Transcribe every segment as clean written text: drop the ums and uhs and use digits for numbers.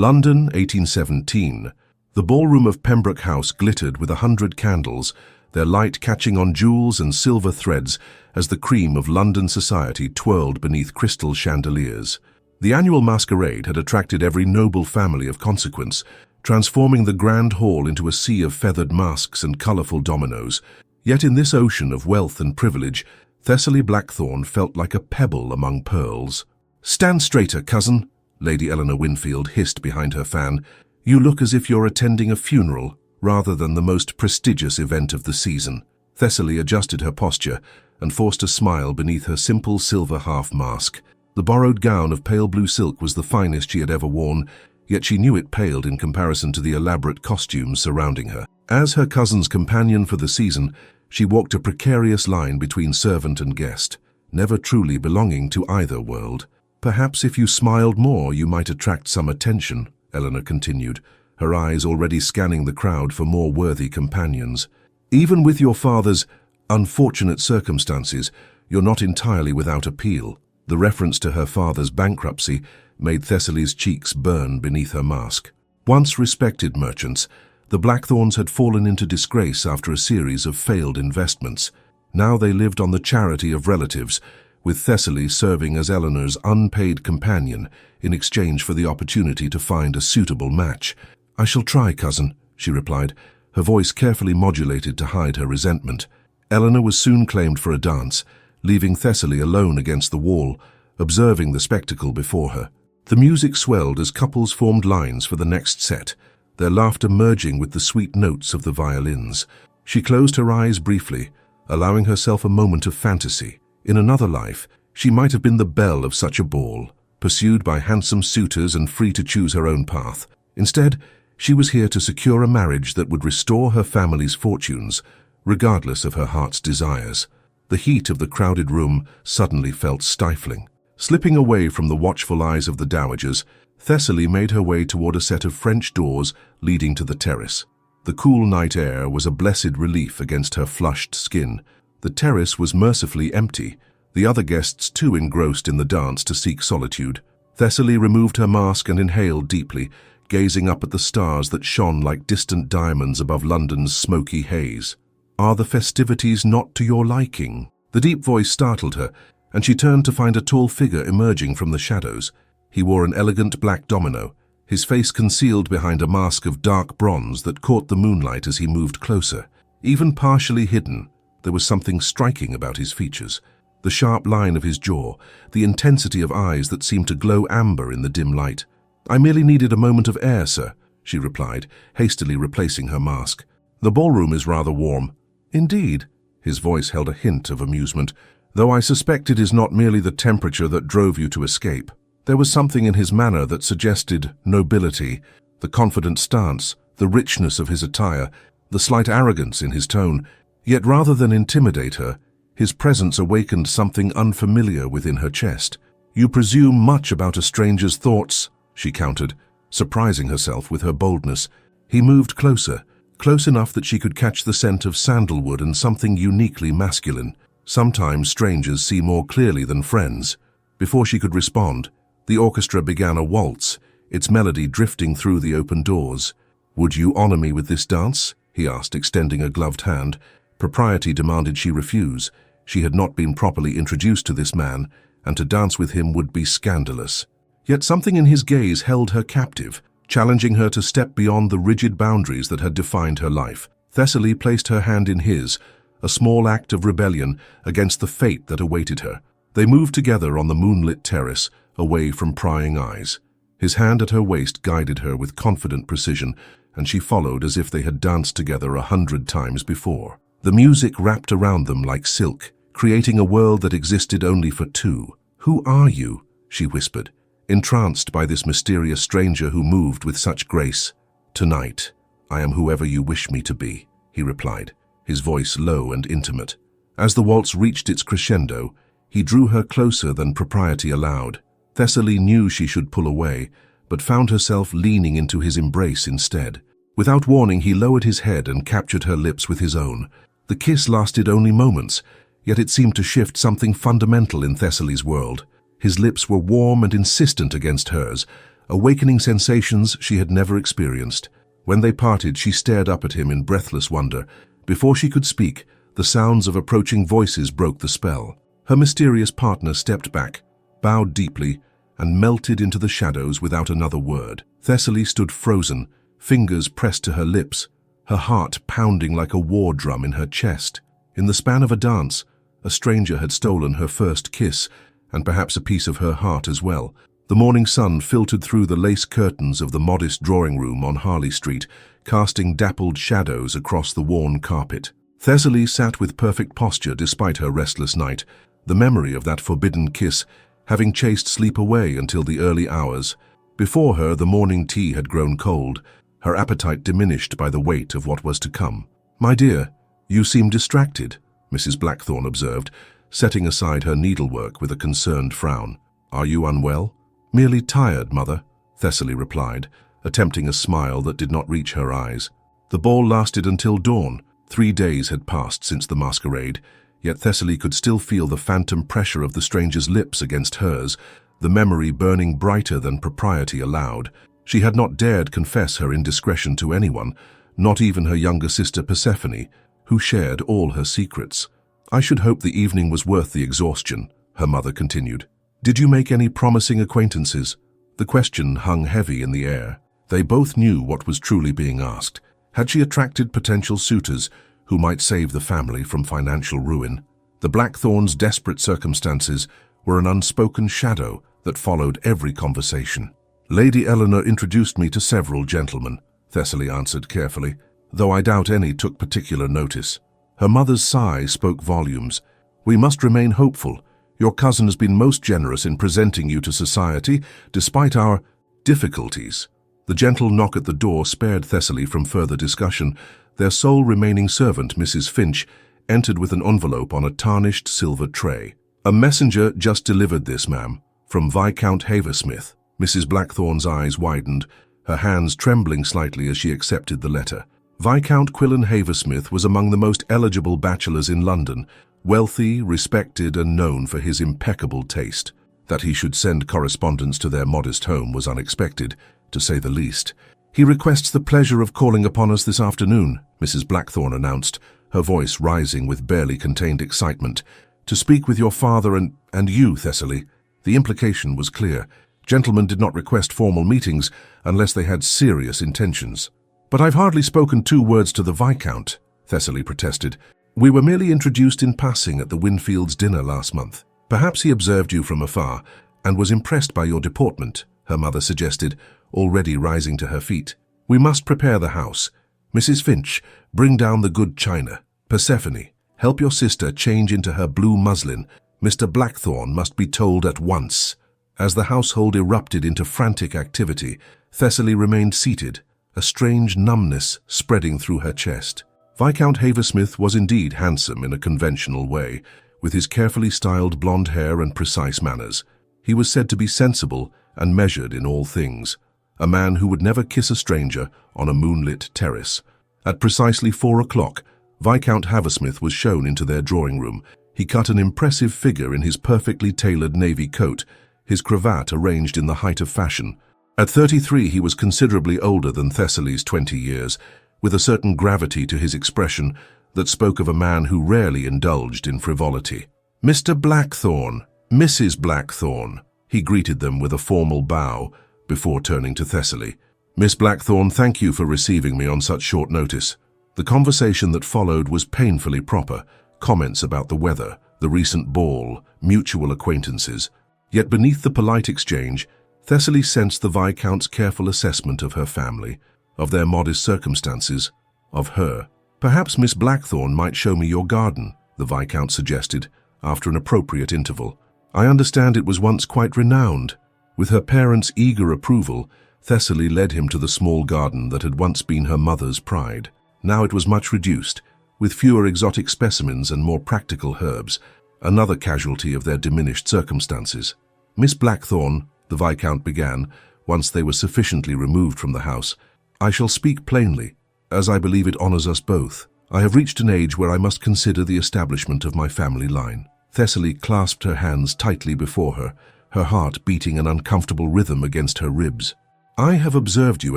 London, 1817. The ballroom of Pembroke House glittered with 100 candles, their light catching on jewels and silver threads as the cream of London society twirled beneath crystal chandeliers. The annual masquerade had attracted every noble family of consequence, transforming the grand hall into a sea of feathered masks and colourful dominoes. Yet in this ocean of wealth and privilege, Thessaly Blackthorne felt like a pebble among pearls. "Stand straighter, cousin," Lady Eleanor Winfield hissed behind her fan. "You look as if you're attending a funeral, rather than the most prestigious event of the season." Thessaly adjusted her posture and forced a smile beneath her simple silver half-mask. The borrowed gown of pale blue silk was the finest she had ever worn, yet she knew it paled in comparison to the elaborate costumes surrounding her. As her cousin's companion for the season, she walked a precarious line between servant and guest, never truly belonging to either world. "Perhaps if you smiled more, you might attract some attention," Eleanor continued, her eyes already scanning the crowd for more worthy companions. "Even with your father's unfortunate circumstances, you're not entirely without appeal." The reference to her father's bankruptcy made Thessaly's cheeks burn beneath her mask. Once respected merchants, the Blackthornes had fallen into disgrace after a series of failed investments. Now they lived on the charity of relatives, with Thessaly serving as Eleanor's unpaid companion in exchange for the opportunity to find a suitable match. "I shall try, cousin," she replied, her voice carefully modulated to hide her resentment. Eleanor was soon claimed for a dance, leaving Thessaly alone against the wall, observing the spectacle before her. The music swelled as couples formed lines for the next set, their laughter merging with the sweet notes of the violins. She closed her eyes briefly, allowing herself a moment of fantasy. In another life, she might have been the belle of such a ball, pursued by handsome suitors and free to choose her own path. Instead, she was here to secure a marriage that would restore her family's fortunes, regardless of her heart's desires. The heat of the crowded room suddenly felt stifling. Slipping away from the watchful eyes of the dowagers, Thessaly made her way toward a set of French doors leading to the terrace. The cool night air was a blessed relief against her flushed skin. The terrace was mercifully empty, the other guests too engrossed in the dance to seek solitude. Thessaly removed her mask and inhaled deeply, gazing up at the stars that shone like distant diamonds above London's smoky haze. "Are the festivities not to your liking?" The deep voice startled her, and she turned to find a tall figure emerging from the shadows. He wore an elegant black domino, his face concealed behind a mask of dark bronze that caught the moonlight as he moved closer. Even partially hidden, there was something striking about his features. The sharp line of his jaw, the intensity of eyes that seemed to glow amber in the dim light. "I merely needed a moment of air, sir," she replied, hastily replacing her mask. "The ballroom is rather warm." "Indeed?" His voice held a hint of amusement, "though I suspect it is not merely the temperature that drove you to escape." There was something in his manner that suggested nobility, the confident stance, the richness of his attire, the slight arrogance in his tone. Yet rather than intimidate her, his presence awakened something unfamiliar within her chest. "You presume much about a stranger's thoughts," she countered, surprising herself with her boldness. He moved closer, close enough that she could catch the scent of sandalwood and something uniquely masculine. Sometimes strangers see more clearly than friends. Before she could respond, the orchestra began a waltz, its melody drifting through the open doors. "Would you honor me with this dance?" he asked, extending a gloved hand. Propriety demanded she refuse. She had not been properly introduced to this man, and to dance with him would be scandalous. Yet something in his gaze held her captive, challenging her to step beyond the rigid boundaries that had defined her life. Thessaly placed her hand in his, a small act of rebellion against the fate that awaited her. They moved together on the moonlit terrace, away from prying eyes. His hand at her waist guided her with confident precision, and she followed as if they had danced together 100 times before. The music wrapped around them like silk, creating a world that existed only for two. "Who are you?" she whispered, entranced by this mysterious stranger who moved with such grace. "Tonight, I am whoever you wish me to be," he replied, his voice low and intimate. As the waltz reached its crescendo, he drew her closer than propriety allowed. Thessaly knew she should pull away, but found herself leaning into his embrace instead. Without warning, he lowered his head and captured her lips with his own. The kiss lasted only moments, yet it seemed to shift something fundamental in Thessaly's world. His lips were warm and insistent against hers, awakening sensations she had never experienced. When they parted, she stared up at him in breathless wonder. Before she could speak, the sounds of approaching voices broke the spell. Her mysterious partner stepped back, bowed deeply, and melted into the shadows without another word. Thessaly stood frozen, fingers pressed to her lips, her heart pounding like a war drum in her chest. In the span of a dance, a stranger had stolen her first kiss, and perhaps a piece of her heart as well. The morning sun filtered through the lace curtains of the modest drawing room on Harley Street, casting dappled shadows across the worn carpet. Thessaly sat with perfect posture despite her restless night, the memory of that forbidden kiss having chased sleep away until the early hours. Before her, the morning tea had grown cold, her appetite diminished by the weight of what was to come. "My dear, you seem distracted," Mrs. Blackthorne observed, setting aside her needlework with a concerned frown. "Are you unwell?" "Merely tired, Mother," Thessaly replied, attempting a smile that did not reach her eyes. The ball lasted until dawn. 3 days had passed since the masquerade, yet Thessaly could still feel the phantom pressure of the stranger's lips against hers, the memory burning brighter than propriety allowed. She had not dared confess her indiscretion to anyone, not even her younger sister Persephone, who shared all her secrets. "I should hope the evening was worth the exhaustion," her mother continued. "Did you make any promising acquaintances?" The question hung heavy in the air. They both knew what was truly being asked. Had she attracted potential suitors who might save the family from financial ruin? The Blackthorns' desperate circumstances were an unspoken shadow that followed every conversation. "Lady Eleanor introduced me to several gentlemen," Thessaly answered carefully, though I doubt any took particular notice. Her mother's sigh spoke volumes. "We must remain hopeful. Your cousin has been most generous in presenting you to society, despite our difficulties." The gentle knock at the door spared Thessaly from further discussion. Their sole remaining servant, Mrs. Finch, entered with an envelope on a tarnished silver tray. "A messenger just delivered this, ma'am, from Viscount Haversmith." Mrs. Blackthorne's eyes widened, her hands trembling slightly as she accepted the letter. Viscount Quillen Haversmith was among the most eligible bachelors in London, wealthy, respected, and known for his impeccable taste. That he should send correspondence to their modest home was unexpected, to say the least. "He requests the pleasure of calling upon us this afternoon," Mrs. Blackthorne announced, her voice rising with barely contained excitement. "To speak with your father and you, Thessaly." The implication was clear. Gentlemen did not request formal meetings unless they had serious intentions. "But I've hardly spoken 2 words to the Viscount," Thessaly protested. "We were merely introduced in passing at the Winfields' dinner last month. Perhaps he observed you from afar and was impressed by your deportment," her mother suggested, already rising to her feet. "We must prepare the house. Mrs. Finch, bring down the good china. Persephone, help your sister change into her blue muslin. Mr. Blackthorne must be told at once." As the household erupted into frantic activity, Thessaly remained seated, a strange numbness spreading through her chest. Viscount Haversmith was indeed handsome in a conventional way, with his carefully styled blonde hair and precise manners. He was said to be sensible and measured in all things, a man who would never kiss a stranger on a moonlit terrace. At precisely 4 o'clock, Viscount Haversmith was shown into their drawing room. He cut an impressive figure in his perfectly tailored navy coat, his cravat arranged in the height of fashion. At 33, he was considerably older than Thessaly's 20 years, with a certain gravity to his expression that spoke of a man who rarely indulged in frivolity. "Mr. Blackthorne, Mrs. Blackthorne," he greeted them with a formal bow before turning to Thessaly. "Miss Blackthorne, thank you for receiving me on such short notice." The conversation that followed was painfully proper, comments about the weather, the recent ball, mutual acquaintances. Yet beneath the polite exchange, Thessaly sensed the Viscount's careful assessment of her family, of their modest circumstances, of her. "Perhaps Miss Blackthorne might show me your garden," the Viscount suggested, after an appropriate interval. "I understand it was once quite renowned." With her parents' eager approval, Thessaly led him to the small garden that had once been her mother's pride. Now it was much reduced, with fewer exotic specimens and more practical herbs, another casualty of their diminished circumstances. "Miss Blackthorne," the Viscount began, once they were sufficiently removed from the house, "I shall speak plainly, as I believe it honors us both. I have reached an age where I must consider the establishment of my family line." Thessaly clasped her hands tightly before her, her heart beating an uncomfortable rhythm against her ribs. I have observed you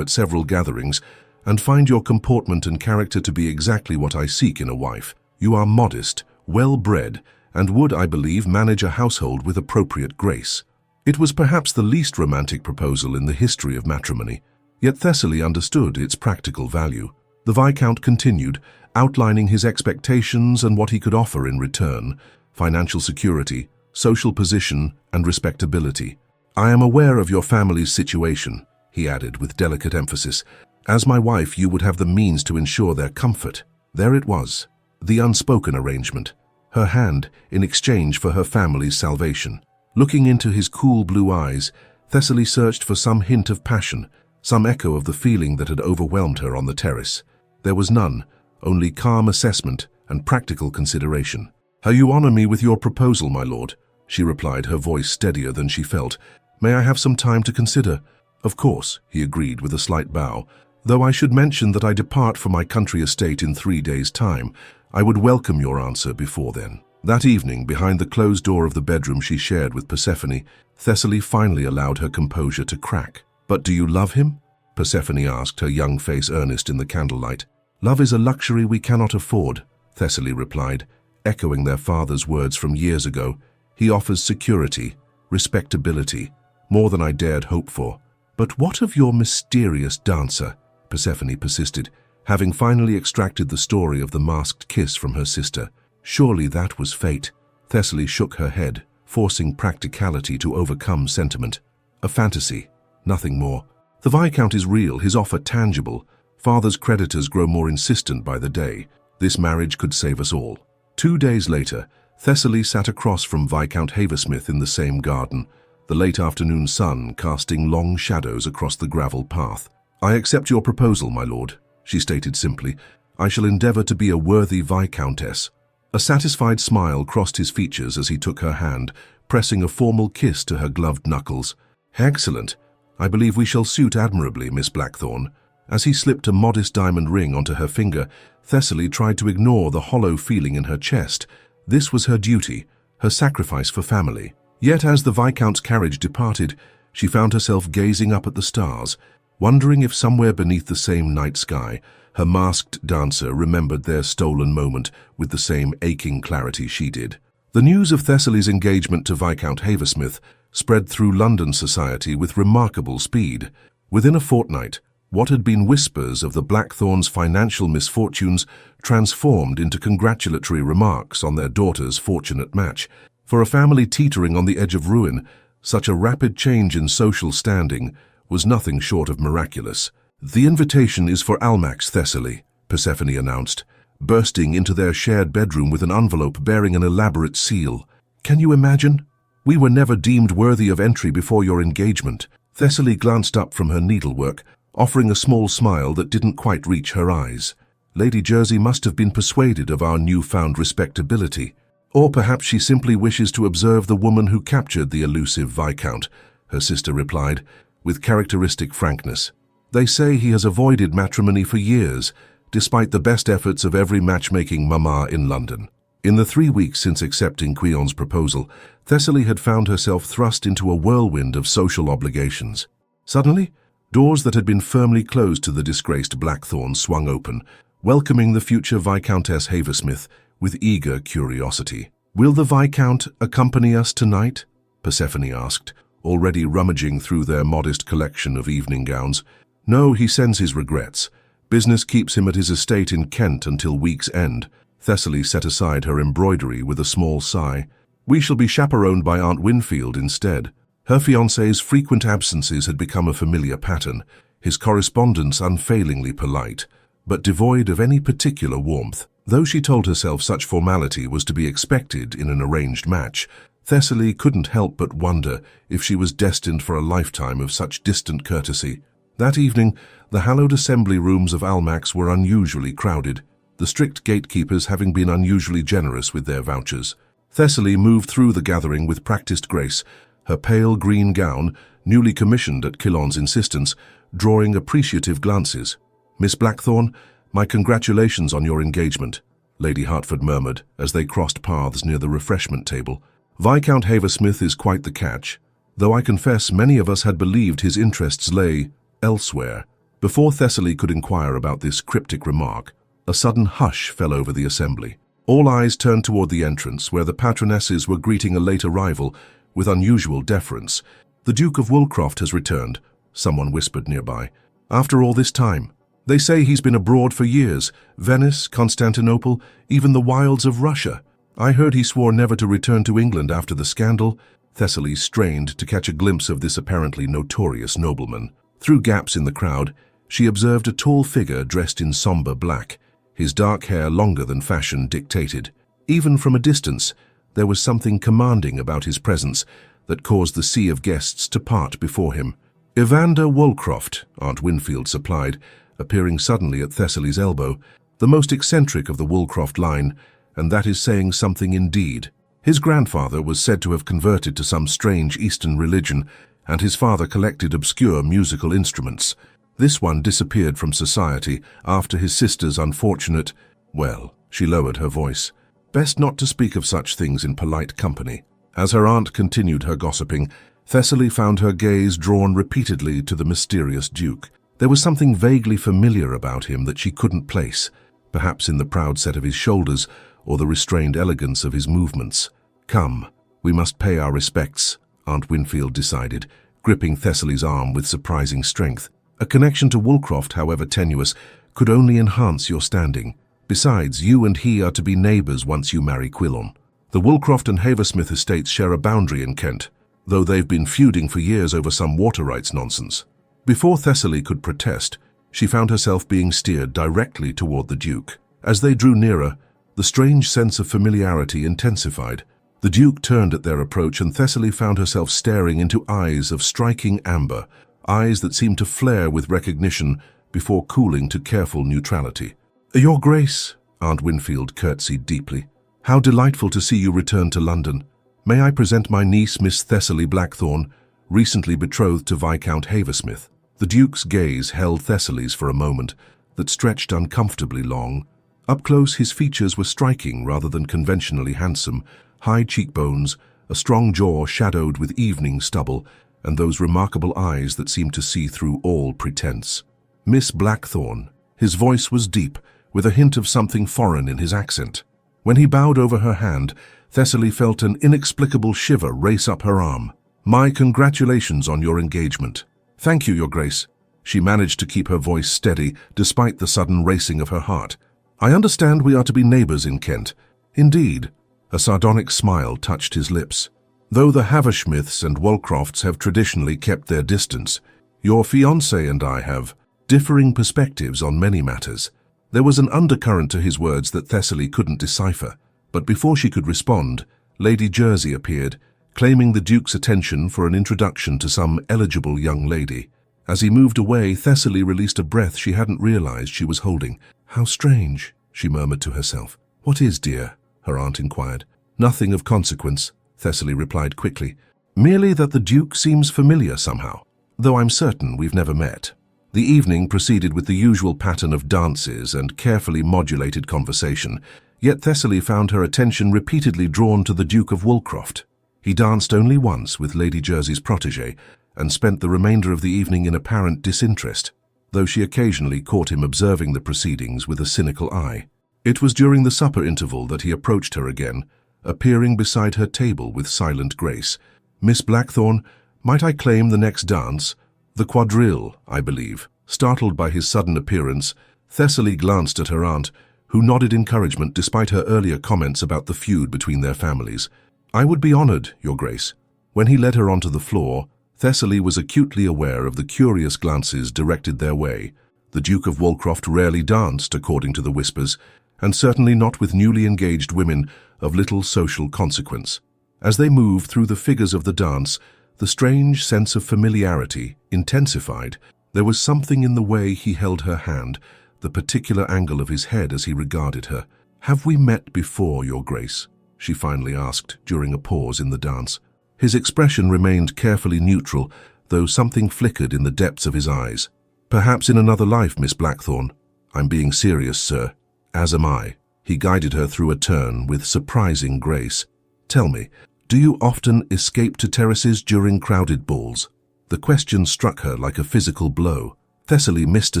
at several gatherings and find your comportment and character to be exactly what I seek in a wife. You are modest, well-bred, and would, I believe, manage a household with appropriate grace. It was perhaps the least romantic proposal in the history of matrimony, yet Thessaly understood its practical value. The Viscount continued, outlining his expectations and what he could offer in return: financial security, social position, and respectability. I am aware of your family's situation, he added with delicate emphasis. As my wife, you would have the means to ensure their comfort. There it was, the unspoken arrangement, her hand in exchange for her family's salvation. Looking into his cool blue eyes, Thessaly searched for some hint of passion, some echo of the feeling that had overwhelmed her on the terrace. There was none, only calm assessment and practical consideration. "How you honor me with your proposal, my lord," she replied, her voice steadier than she felt. "May I have some time to consider?" "Of course," he agreed with a slight bow. "Though I should mention that I depart for my country estate in 3 days' time, I would welcome your answer before then." That evening, behind the closed door of the bedroom she shared with Persephone, Thessaly finally allowed her composure to crack. "But do you love him?" Persephone asked, her young face earnest in the candlelight. "Love is a luxury we cannot afford," Thessaly replied, echoing their father's words from years ago. "He offers security, respectability, more than I dared hope for." "But what of your mysterious dancer?" Persephone persisted, having finally extracted the story of the masked kiss from her sister. "Surely that was fate." Thessaly shook her head, forcing practicality to overcome sentiment. "A fantasy, nothing more. The Viscount is real, his offer tangible. Father's creditors grow more insistent by the day. This marriage could save us all." 2 days later, Thessaly sat across from Viscount Haversmith in the same garden, the late afternoon sun casting long shadows across the gravel path. "I accept your proposal, my lord," she stated simply. "I shall endeavor to be a worthy Viscountess." A satisfied smile crossed his features as he took her hand, pressing a formal kiss to her gloved knuckles. "Excellent. I believe we shall suit admirably, Miss Blackthorne." As he slipped a modest diamond ring onto her finger, Thessaly tried to ignore the hollow feeling in her chest. This was her duty, her sacrifice for family. Yet as the Viscount's carriage departed, she found herself gazing up at the stars, wondering if somewhere beneath the same night sky, her masked dancer remembered their stolen moment with the same aching clarity she did. The news of Thessaly's engagement to Viscount Haversmith spread through London society with remarkable speed. Within a fortnight, what had been whispers of the Blackthorns' financial misfortunes transformed into congratulatory remarks on their daughter's fortunate match. For a family teetering on the edge of ruin, such a rapid change in social standing was nothing short of miraculous. "The invitation is for Almack's, Thessaly," Persephone announced, bursting into their shared bedroom with an envelope bearing an elaborate seal. "Can you imagine? We were never deemed worthy of entry before your engagement." Thessaly glanced up from her needlework, offering a small smile that didn't quite reach her eyes. "Lady Jersey must have been persuaded of our newfound respectability. Or perhaps she simply wishes to observe the woman who captured the elusive Viscount," her sister replied, with characteristic frankness. "They say he has avoided matrimony for years, despite the best efforts of every matchmaking mama in London." In the 3 weeks since accepting Quion's proposal, Thessaly had found herself thrust into a whirlwind of social obligations. Suddenly, doors that had been firmly closed to the disgraced Blackthorn swung open, welcoming the future Viscountess Haversmith with eager curiosity. "Will the Viscount accompany us tonight?" Persephone asked, already rummaging through their modest collection of evening gowns. "No, he sends his regrets. Business keeps him at his estate in Kent until week's end." Thessaly set aside her embroidery with a small sigh. "We shall be chaperoned by Aunt Winfield instead." Her fiancé's frequent absences had become a familiar pattern, his correspondence unfailingly polite, but devoid of any particular warmth. Though she told herself such formality was to be expected in an arranged match, Thessaly couldn't help but wonder if she was destined for a lifetime of such distant courtesy. That evening, the hallowed assembly rooms of Almack's were unusually crowded, the strict gatekeepers having been unusually generous with their vouchers. Thessaly moved through the gathering with practiced grace, her pale green gown, newly commissioned at Quion's insistence, drawing appreciative glances. "Miss Blackthorne, my congratulations on your engagement," Lady Hertford murmured as they crossed paths near the refreshment table. "Viscount Haversmith is quite the catch, though I confess many of us had believed his interests lay elsewhere. Before Thessaly could inquire about this cryptic remark, a sudden hush fell over the assembly. All eyes turned toward the entrance, where the patronesses were greeting a late arrival with unusual deference. "The Duke of Woolcroft has returned," someone whispered nearby. "After all this time. They say he's been abroad for years, Venice, Constantinople, even the wilds of Russia. I heard he swore never to return to England after the scandal." Thessaly strained to catch a glimpse of this apparently notorious nobleman. Through gaps in the crowd, she observed a tall figure dressed in somber black, his dark hair longer than fashion dictated. Even from a distance, there was something commanding about his presence that caused the sea of guests to part before him. "Evander Woolcroft," Aunt Winfield supplied, appearing suddenly at Thessaly's elbow, "the most eccentric of the Woolcroft line, and that is saying something indeed. His grandfather was said to have converted to some strange Eastern religion, and his father collected obscure musical instruments. This one disappeared from society after his sister's unfortunate— well," she lowered her voice, "best not to speak of such things in polite company." As her aunt continued her gossiping, Thessaly found her gaze drawn repeatedly to the mysterious Duke. There was something vaguely familiar about him that she couldn't place, perhaps in the proud set of his shoulders or the restrained elegance of his movements. "Come, we must pay our respects," Aunt Winfield decided, gripping Thessaly's arm with surprising strength. "A connection to Woolcroft, however tenuous, could only enhance your standing. Besides, you and he are to be neighbours once you marry Quilon. The Woolcroft and Haversmith estates share a boundary in Kent, though they've been feuding for years over some water rights nonsense." Before Thessaly could protest, she found herself being steered directly toward the Duke. As they drew nearer, the strange sense of familiarity intensified. The Duke turned at their approach, and Thessaly found herself staring into eyes of striking amber, eyes that seemed to flare with recognition before cooling to careful neutrality. "Your Grace," Aunt Winfield curtsied deeply, "how delightful to see you return to London. May I present my niece, Miss Thessaly Blackthorne, recently betrothed to Viscount Haversmith." The Duke's gaze held Thessaly's for a moment that stretched uncomfortably long. Up close, his features were striking rather than conventionally handsome: high cheekbones, a strong jaw shadowed with evening stubble, and those remarkable eyes that seemed to see through all pretense. "Miss Blackthorne." His voice was deep, with a hint of something foreign in his accent. When he bowed over her hand, Thessaly felt an inexplicable shiver race up her arm. "My congratulations on your engagement." "Thank you, Your Grace." She managed to keep her voice steady despite the sudden racing of her heart. "I understand we are to be neighbours in Kent." "Indeed." A sardonic smile touched his lips. "Though the Haversmiths and Woolcrofts have traditionally kept their distance, your fiancé and I have differing perspectives on many matters." There was an undercurrent to his words that Thessaly couldn't decipher, but before she could respond, Lady Jersey appeared, claiming the Duke's attention for an introduction to some eligible young lady. As he moved away, Thessaly released a breath she hadn't realized she was holding. "How strange," she murmured to herself. "What is, dear?" her aunt inquired. "Nothing of consequence," Thessaly replied quickly. "Merely that the Duke seems familiar somehow, though I'm certain we've never met." The evening proceeded with the usual pattern of dances and carefully modulated conversation, yet Thessaly found her attention repeatedly drawn to the Duke of Woolcroft. He danced only once with Lady Jersey's protégé and spent the remainder of the evening in apparent disinterest, though she occasionally caught him observing the proceedings with a cynical eye. It was during the supper interval that he approached her again, appearing beside her table with silent grace. "Miss Blackthorne, might I claim the next dance? The quadrille, I believe." Startled by his sudden appearance, Thessaly glanced at her aunt, who nodded encouragement despite her earlier comments about the feud between their families. "I would be honored, Your Grace." When he led her onto the floor, Thessaly was acutely aware of the curious glances directed their way. The Duke of Woolcroft rarely danced, according to the whispers, and certainly not with newly engaged women of little social consequence. As they moved through the figures of the dance, the strange sense of familiarity intensified. There was something in the way he held her hand, the particular angle of his head as he regarded her. "Have we met before, Your Grace?" she finally asked during a pause in the dance. His expression remained carefully neutral, though something flickered in the depths of his eyes. "Perhaps in another life, Miss Blackthorne. I'm being serious, sir. As am I." He guided her through a turn with surprising grace. "Tell me, do you often escape to terraces during crowded balls?" The question struck her like a physical blow. Thessaly missed a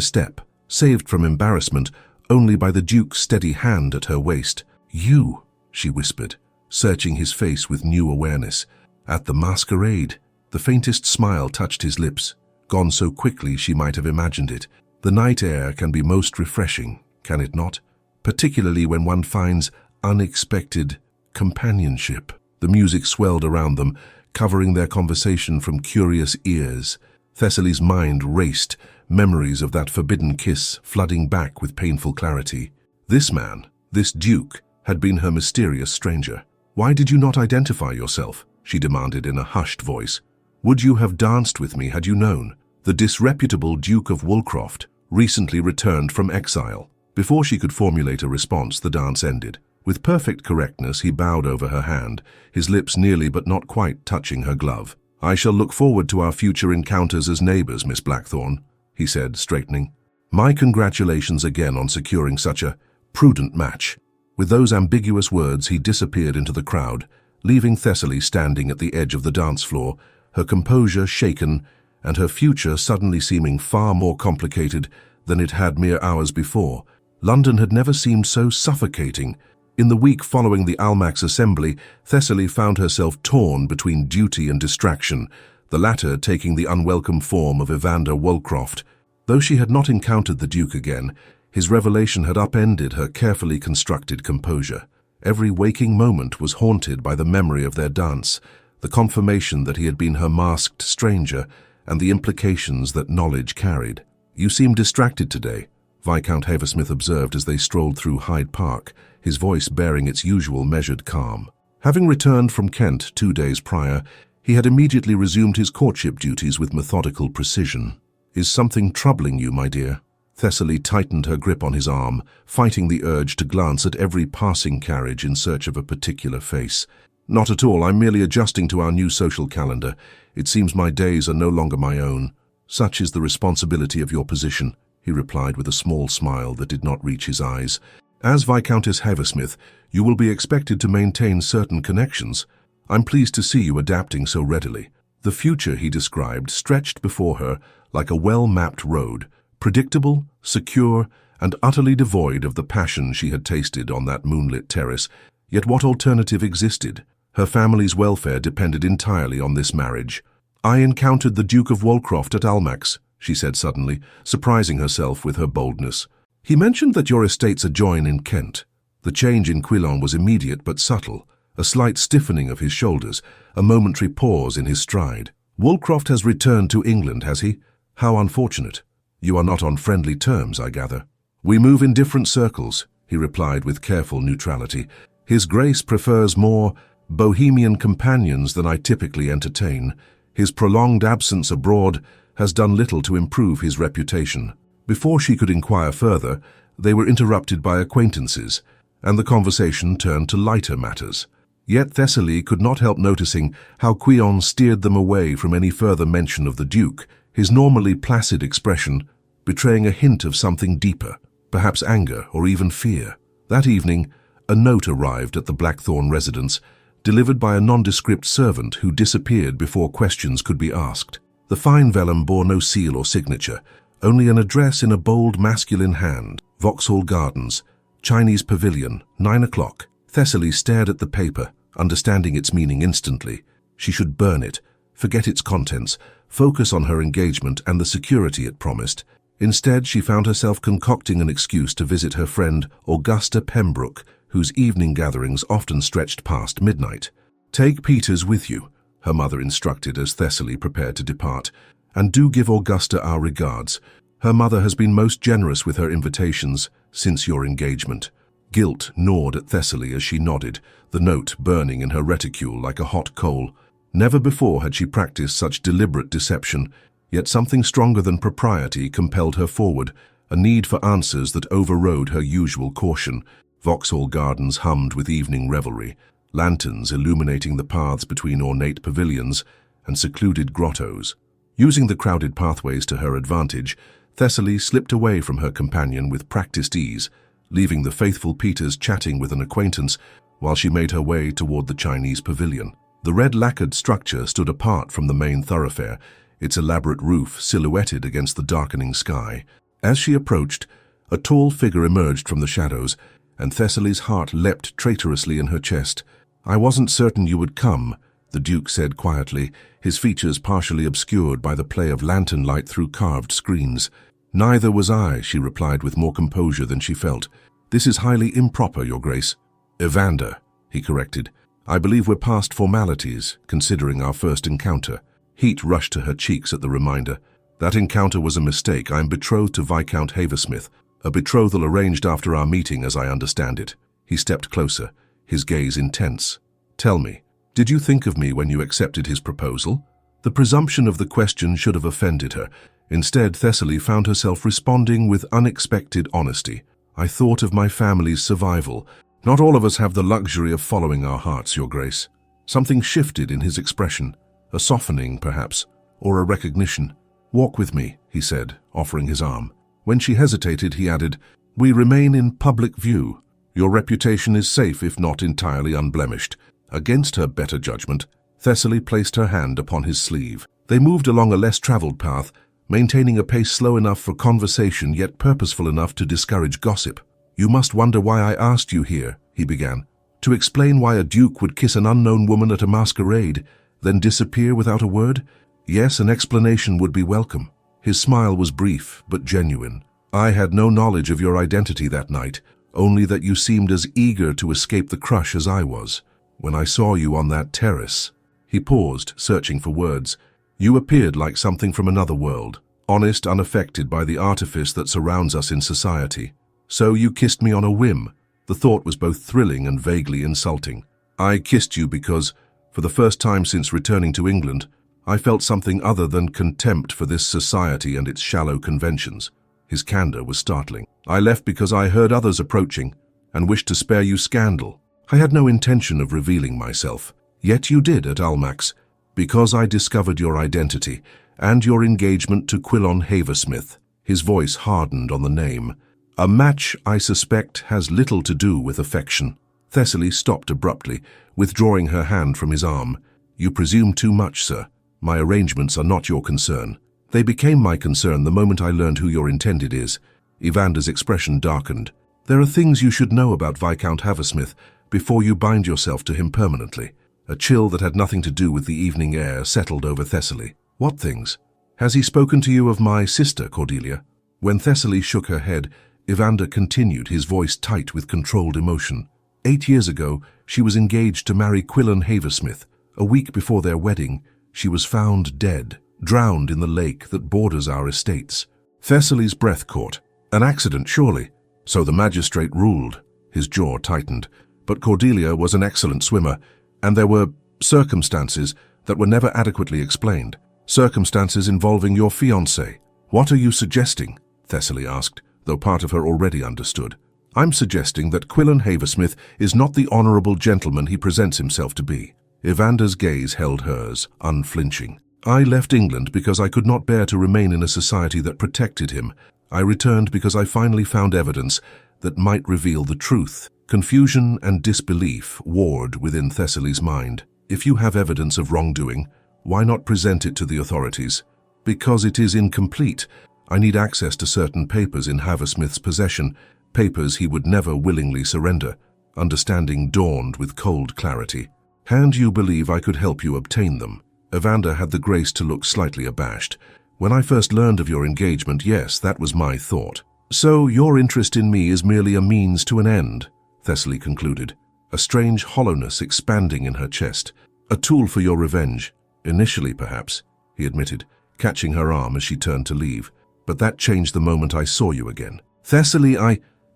step, saved from embarrassment only by the Duke's steady hand at her waist. "You," she whispered, searching his face with new awareness. "At the masquerade." The faintest smile touched his lips, gone so quickly she might have imagined it. The night air can be most refreshing, can it not? Particularly when one finds unexpected companionship. The music swelled around them, covering their conversation from curious ears. Thessaly's mind raced, memories of that forbidden kiss flooding back with painful clarity. This man, this Duke, had been her mysterious stranger. "Why did you not identify yourself?" she demanded in a hushed voice. "Would you have danced with me had you known?" The disreputable Duke of Woolcroft recently returned from exile. Before she could formulate a response, the dance ended. With perfect correctness, he bowed over her hand, his lips nearly but not quite touching her glove. "I shall look forward to our future encounters as neighbors, Miss Blackthorne," he said, straightening. "My congratulations again on securing such a prudent match." With those ambiguous words, he disappeared into the crowd, leaving Thessaly standing at the edge of the dance floor, her composure shaken and her future suddenly seeming far more complicated than it had mere hours before. London had never seemed so suffocating. In the week following the Almack's assembly, Thessaly found herself torn between duty and distraction, the latter taking the unwelcome form of Evander Woolcroft. Though she had not encountered the Duke again, his revelation had upended her carefully constructed composure. Every waking moment was haunted by the memory of their dance, the confirmation that he had been her masked stranger, and the implications that knowledge carried. "You seem distracted today," Viscount Haversmith observed as they strolled through Hyde Park, his voice bearing its usual measured calm. Having returned from Kent 2 days prior, he had immediately resumed his courtship duties with methodical precision. "Is something troubling you, my dear?" Thessaly tightened her grip on his arm, fighting the urge to glance at every passing carriage in search of a particular face. "Not at all. I'm merely adjusting to our new social calendar. It seems my days are no longer my own." "Such is the responsibility of your position," he replied with a small smile that did not reach his eyes. "As Viscountess Haversmith, you will be expected to maintain certain connections. I'm pleased to see you adapting so readily." The future he described stretched before her like a well-mapped road, predictable, secure, and utterly devoid of the passion she had tasted on that moonlit terrace. Yet what alternative existed? Her family's welfare depended entirely on this marriage. "I encountered the Duke of Woolcroft at Almack's," she said suddenly, surprising herself with her boldness. "He mentioned that your estates adjoin in Kent." The change in Quillan was immediate but subtle, a slight stiffening of his shoulders, a momentary pause in his stride. "Woolcroft has returned to England, has he? How unfortunate. You are not on friendly terms, I gather." "We move in different circles," he replied with careful neutrality. "His Grace prefers more bohemian companions than I typically entertain. His prolonged absence abroad has done little to improve his reputation." Before she could inquire further, they were interrupted by acquaintances, and the conversation turned to lighter matters. Yet Thessaly could not help noticing how Quillan steered them away from any further mention of the Duke, his normally placid expression betraying a hint of something deeper, perhaps anger or even fear. That evening, a note arrived at the Blackthorne residence, delivered by a nondescript servant who disappeared before questions could be asked. The fine vellum bore no seal or signature, only an address in a bold masculine hand: Vauxhall Gardens, Chinese Pavilion, 9 o'clock. Thessaly stared at the paper, understanding its meaning instantly. She should burn it, forget its contents, focus on her engagement and the security it promised. Instead, she found herself concocting an excuse to visit her friend Augusta Pembroke, whose evening gatherings often stretched past midnight. "Take Peters with you," her mother instructed as Thessaly prepared to depart, "and do give Augusta our regards. Her mother has been most generous with her invitations since your engagement." Guilt gnawed at Thessaly as she nodded, the note burning in her reticule like a hot coal. Never before had she practiced such deliberate deception, yet something stronger than propriety compelled her forward, a need for answers that overrode her usual caution. Vauxhall Gardens hummed with evening revelry, lanterns illuminating the paths between ornate pavilions and secluded grottos. Using the crowded pathways to her advantage, Thessaly slipped away from her companion with practiced ease, leaving the faithful Peters chatting with an acquaintance while she made her way toward the Chinese Pavilion. The red lacquered structure stood apart from the main thoroughfare, its elaborate roof silhouetted against the darkening sky. As she approached, a tall figure emerged from the shadows, and Thessaly's heart leapt traitorously in her chest. "I wasn't certain you would come," the Duke said quietly, his features partially obscured by the play of lantern light through carved screens. "Neither was I," she replied with more composure than she felt. "This is highly improper, Your Grace." "Evander," he corrected. "I believe we're past formalities, considering our first encounter." Heat rushed to her cheeks at the reminder. "That encounter was a mistake. I am betrothed to Viscount Haversmith, a betrothal arranged after our meeting as I understand it." He stepped closer, his gaze intense. "Tell me, did you think of me when you accepted his proposal?" The presumption of the question should have offended her. Instead, Thessaly found herself responding with unexpected honesty. "I thought of my family's survival. Not all of us have the luxury of following our hearts, Your Grace." Something shifted in his expression, a softening, perhaps, or a recognition. "Walk with me," he said, offering his arm. When she hesitated, he added, "We remain in public view. Your reputation is safe if not entirely unblemished." Against her better judgment, Thessaly placed her hand upon his sleeve. They moved along a less traveled path, maintaining a pace slow enough for conversation yet purposeful enough to discourage gossip. "You must wonder why I asked you here," he began. "To explain why a duke would kiss an unknown woman at a masquerade, then disappear without a word? Yes, an explanation would be welcome." His smile was brief but genuine. "I had no knowledge of your identity that night, only that you seemed as eager to escape the crush as I was. When I saw you on that terrace..." He paused, searching for words. "You appeared like something from another world, honest, unaffected by the artifice that surrounds us in society. So you kissed me on a whim." The thought was both thrilling and vaguely insulting. "I kissed you because, for the first time since returning to England, I felt something other than contempt for this society and its shallow conventions." His candor was startling. "I left because I heard others approaching and wished to spare you scandal. I had no intention of revealing myself. Yet you did at Almack's, because I discovered your identity and your engagement to Quilon Haversmith." His voice hardened on the name. "A match, I suspect, has little to do with affection." Thessaly stopped abruptly, withdrawing her hand from his arm. "You presume too much, sir. My arrangements are not your concern." "They became my concern the moment I learned who your intended is." Evander's expression darkened. "There are things you should know about Viscount Haversmith before you bind yourself to him permanently." A chill that had nothing to do with the evening air settled over Thessaly. "What things? Has he spoken to you of my sister, Cordelia?" When Thessaly shook her head, Evander continued, his voice tight with controlled emotion. 8 years ago, she was engaged to marry Quilon Haversmith. A week before their wedding, she was found dead, drowned in the lake that borders our estates. Thessaly's breath caught. "An accident, surely." "So the magistrate ruled." His jaw tightened. "But Cordelia was an excellent swimmer, and there were circumstances that were never adequately explained. Circumstances involving your fiancé." "What are you suggesting?" Thessaly asked, though part of her already understood. "I'm suggesting that Quilon Haversmith is not the honorable gentleman he presents himself to be." Evander's gaze held hers, unflinching. "I left England because I could not bear to remain in a society that protected him. I returned because I finally found evidence that might reveal the truth." Confusion and disbelief warred within Thessaly's mind. "If you have evidence of wrongdoing, why not present it to the authorities?" "Because it is incomplete. I need access to certain papers in Haversmith's possession, papers he would never willingly surrender." Understanding dawned with cold clarity. "And you believe I could help you obtain them?" Evander had the grace to look slightly abashed. "When I first learned of your engagement, yes, that was my thought." "So your interest in me is merely a means to an end," Thessaly concluded, a strange hollowness expanding in her chest. "A tool for your revenge. Initially, perhaps," he admitted, catching her arm as she turned to leave. "But that changed the moment I saw you again." "Thessaly,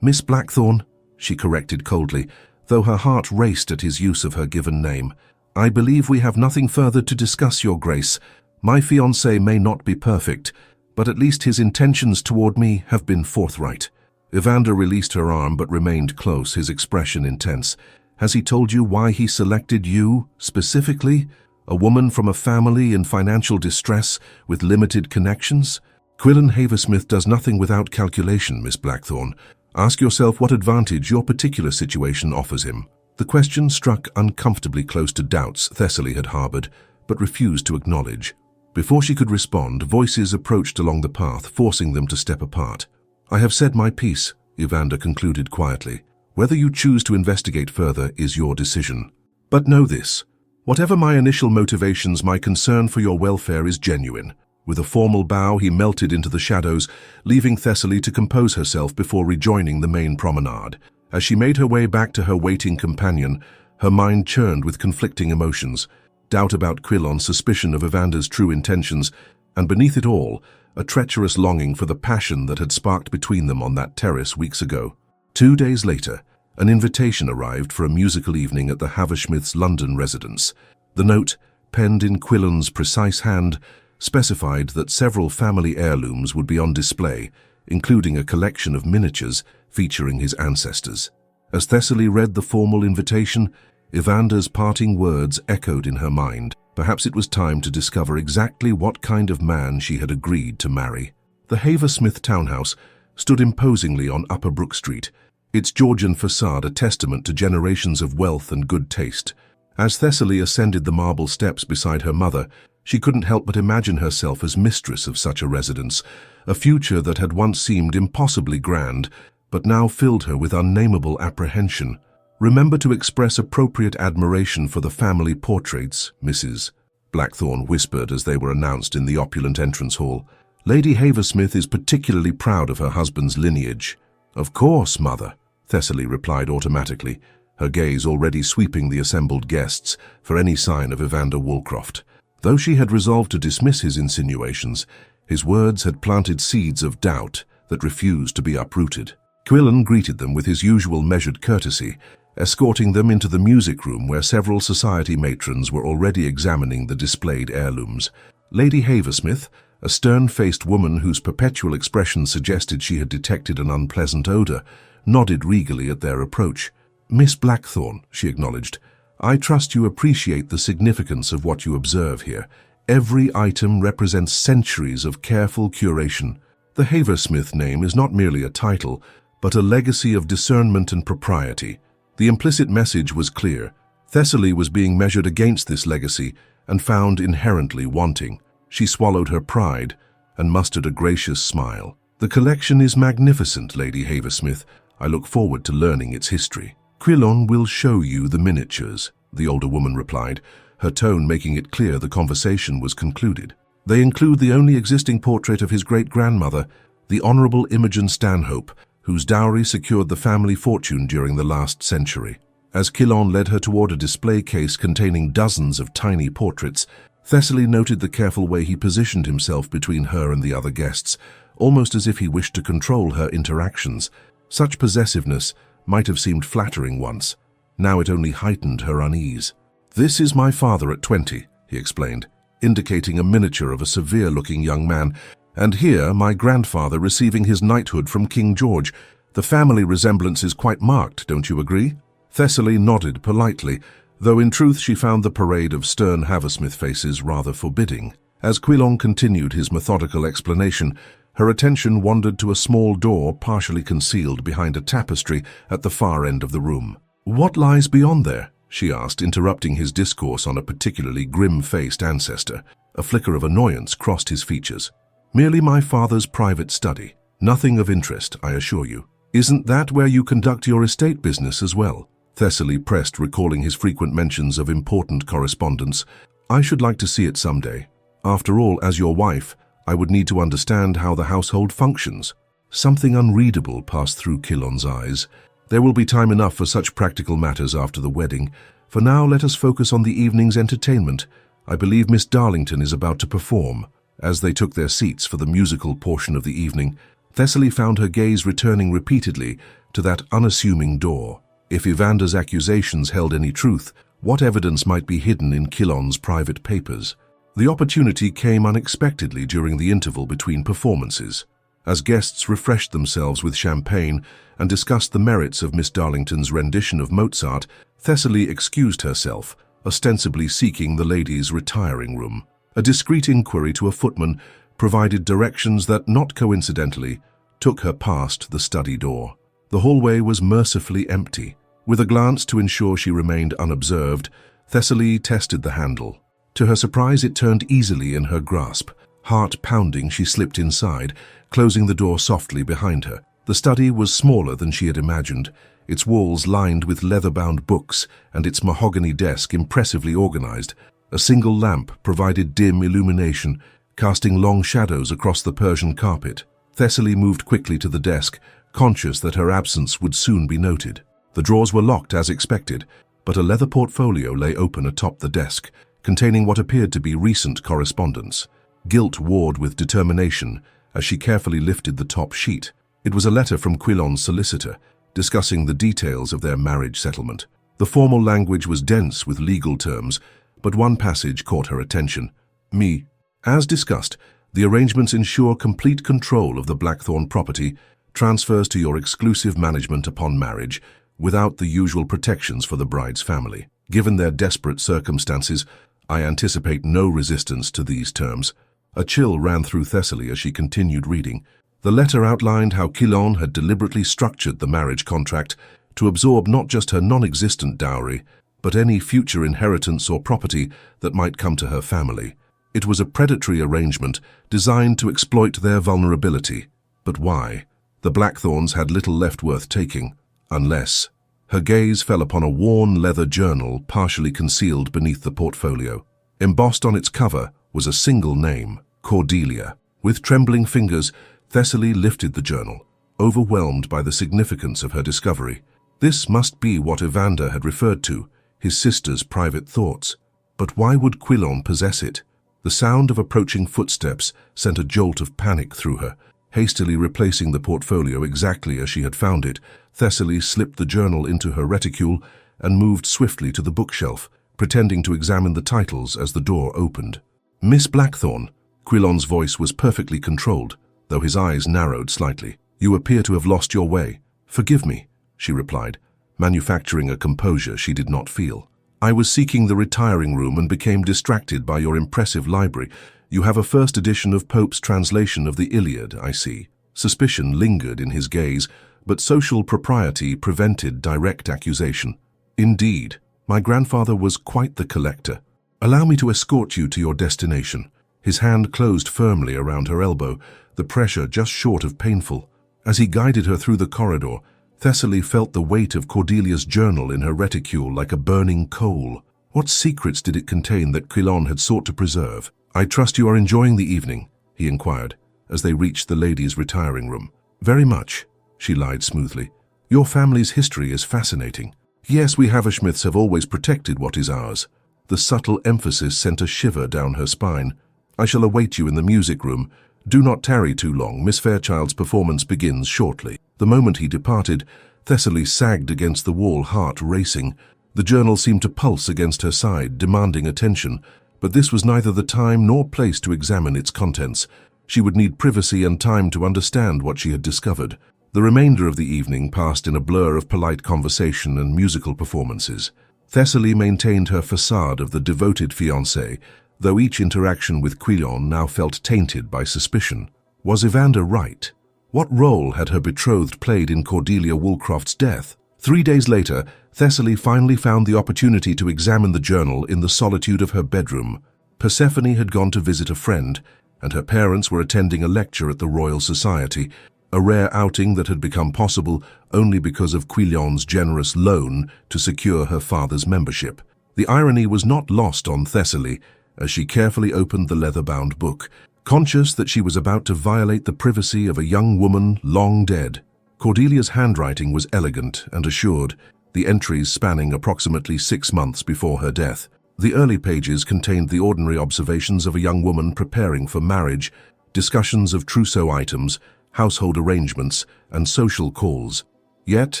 Miss Blackthorne," she corrected coldly, though her heart raced at his use of her given name. "I believe we have nothing further to discuss, Your Grace. My fiancé may not be perfect, but at least his intentions toward me have been forthright." Evander released her arm but remained close, his expression intense. "Has he told you why he selected you, specifically? A woman from a family in financial distress with limited connections?" "Quilon Haversmith does nothing without calculation, Miss Blackthorne. Ask yourself what advantage your particular situation offers him." The question struck uncomfortably close to doubts Thessaly had harbored, but refused to acknowledge. Before she could respond, voices approached along the path, forcing them to step apart. "I have said my piece," Evander concluded quietly. "Whether you choose to investigate further is your decision. But know this. Whatever my initial motivations, my concern for your welfare is genuine." With a formal bow, he melted into the shadows, leaving Thessaly to compose herself before rejoining the main promenade. As she made her way back to her waiting companion, her mind churned with conflicting emotions. Doubt about Quilon's suspicion of Evander's true intentions, and beneath it all, a treacherous longing for the passion that had sparked between them on that terrace weeks ago. 2 days later, an invitation arrived for a musical evening at the Haversmiths' London residence. The note, penned in Quilon's precise hand, specified that several family heirlooms would be on display, including a collection of miniatures featuring his ancestors. As Thessaly read the formal invitation, Evander's parting words echoed in her mind. Perhaps it was time to discover exactly what kind of man she had agreed to marry. The Haversmith townhouse stood imposingly on Upper Brook Street, its Georgian facade a testament to generations of wealth and good taste. As Thessaly ascended the marble steps beside her mother, she couldn't help but imagine herself as mistress of such a residence, a future that had once seemed impossibly grand, but now filled her with unnameable apprehension. "Remember to express appropriate admiration for the family portraits, Mrs. Blackthorne whispered as they were announced in the opulent entrance hall. "Lady Haversmith is particularly proud of her husband's lineage." "Of course, mother," Thessaly replied automatically, her gaze already sweeping the assembled guests for any sign of Evander Woolcroft. Though she had resolved to dismiss his insinuations, his words had planted seeds of doubt that refused to be uprooted. Quilon greeted them with his usual measured courtesy, escorting them into the music room where several society matrons were already examining the displayed heirlooms. Lady Haversmith, a stern-faced woman whose perpetual expression suggested she had detected an unpleasant odor, nodded regally at their approach. "Miss Blackthorne," she acknowledged, "I trust you appreciate the significance of what you observe here. Every item represents centuries of careful curation. The Haversmith name is not merely a title, but a legacy of discernment and propriety." The implicit message was clear. Thessaly was being measured against this legacy and found inherently wanting. She swallowed her pride and mustered a gracious smile. "The collection is magnificent, Lady Haversmith. I look forward to learning its history." "Quilon will show you the miniatures," the older woman replied, her tone making it clear the conversation was concluded. "They include the only existing portrait of his great-grandmother, the Honourable Imogen Stanhope, whose dowry secured the family fortune during the last century." As Quilon led her toward a display case containing dozens of tiny portraits, Thessaly noted the careful way he positioned himself between her and the other guests, almost as if he wished to control her interactions. Such possessiveness might have seemed flattering once. Now it only heightened her unease. "This is my father at 20, he explained, indicating a miniature of a severe-looking young man, "and here my grandfather receiving his knighthood from King George. The family resemblance is quite marked, don't you agree?" Thessaly nodded politely, though in truth she found the parade of stern Haversmith faces rather forbidding. As Quilon continued his methodical explanation, her attention wandered to a small door partially concealed behind a tapestry at the far end of the room. "What lies beyond there?" she asked, interrupting his discourse on a particularly grim-faced ancestor. A flicker of annoyance crossed his features. "Merely my father's private study. Nothing of interest, I assure you." "Isn't that where you conduct your estate business as well?" Thessaly pressed, recalling his frequent mentions of important correspondence. "I should like to see it someday. After all, as your wife, I would need to understand how the household functions." Something unreadable passed through Quilon's eyes. "There will be time enough for such practical matters after the wedding. For now, let us focus on the evening's entertainment. I believe Miss Darlington is about to perform." As they took their seats for the musical portion of the evening, Thessaly found her gaze returning repeatedly to that unassuming door. If Evander's accusations held any truth, what evidence might be hidden in Quilon's private papers? The opportunity came unexpectedly during the interval between performances. As guests refreshed themselves with champagne and discussed the merits of Miss Darlington's rendition of Mozart, Thessaly excused herself, ostensibly seeking the ladies' retiring room. A discreet inquiry to a footman provided directions that, not coincidentally, took her past the study door. The hallway was mercifully empty. With a glance to ensure she remained unobserved, Thessaly tested the handle. To her surprise, it turned easily in her grasp. Heart pounding, she slipped inside, closing the door softly behind her. The study was smaller than she had imagined, its walls lined with leather-bound books and its mahogany desk impressively organized. A single lamp provided dim illumination, casting long shadows across the Persian carpet. Thessaly moved quickly to the desk, conscious that her absence would soon be noted. The drawers were locked as expected, but a leather portfolio lay open atop the desk, containing what appeared to be recent correspondence. Guilt warred with determination as she carefully lifted the top sheet. It was a letter from Quilon's solicitor, discussing the details of their marriage settlement. The formal language was dense with legal terms, but one passage caught her attention. Me. As discussed, the arrangements ensure complete control of the Blackthorn property, transfers to your exclusive management upon marriage, without the usual protections for the bride's family. Given their desperate circumstances, I anticipate no resistance to these terms. A chill ran through Thessaly as she continued reading. The letter outlined how Quilon had deliberately structured the marriage contract to absorb not just her non-existent dowry, but any future inheritance or property that might come to her family. It was a predatory arrangement designed to exploit their vulnerability. But why? The Blackthorns had little left worth taking, unless... Her gaze fell upon a worn leather journal partially concealed beneath the portfolio. Embossed on its cover was a single name, Cordelia. With trembling fingers, Thessaly lifted the journal, overwhelmed by the significance of her discovery. This must be what Evander had referred to, his sister's private thoughts. But why would Quilon possess it? The sound of approaching footsteps sent a jolt of panic through her. Hastily replacing the portfolio exactly as she had found it, Thessaly slipped the journal into her reticule and moved swiftly to the bookshelf, pretending to examine the titles as the door opened. Miss Blackthorn. Quilon's voice was perfectly controlled, though his eyes narrowed slightly. You appear to have lost your way. Forgive me, she replied, manufacturing a composure she did not feel. I was seeking the retiring room and became distracted by your impressive library. You have a first edition of Pope's translation of the Iliad, I see. Suspicion lingered in his gaze, but social propriety prevented direct accusation. Indeed, my grandfather was quite the collector. Allow me to escort you to your destination. His hand closed firmly around her elbow, the pressure just short of painful. As he guided her through the corridor, Thessaly felt the weight of Cordelia's journal in her reticule like a burning coal. What secrets did it contain that Quilon had sought to preserve? I trust you are enjoying the evening, he inquired, as they reached the ladies' retiring room. Very much, she lied smoothly. Your family's history is fascinating. Yes, we Haversmiths have always protected what is ours. The subtle emphasis sent a shiver down her spine. I shall await you in the music room. Do not tarry too long. Miss Fairchild's performance begins shortly. The moment he departed, Thessaly sagged against the wall, heart racing. The journal seemed to pulse against her side, demanding attention. But this was neither the time nor place to examine its contents. She would need privacy and time to understand what she had discovered. The remainder of the evening passed in a blur of polite conversation and musical performances. Thessaly maintained her facade of the devoted fiancée, though each interaction with Quilon now felt tainted by suspicion. Was Evander right? What role had her betrothed played in Cordelia Woolcroft's death? 3 days later, Thessaly finally found the opportunity to examine the journal in the solitude of her bedroom. Persephone had gone to visit a friend, and her parents were attending a lecture at the Royal Society, a rare outing that had become possible only because of Quilon's generous loan to secure her father's membership. The irony was not lost on Thessaly as she carefully opened the leather-bound book, conscious that she was about to violate the privacy of a young woman long dead. Cordelia's handwriting was elegant and assured, the entries spanning approximately 6 months before her death. The early pages contained the ordinary observations of a young woman preparing for marriage, discussions of trousseau items, household arrangements, and social calls. Yet,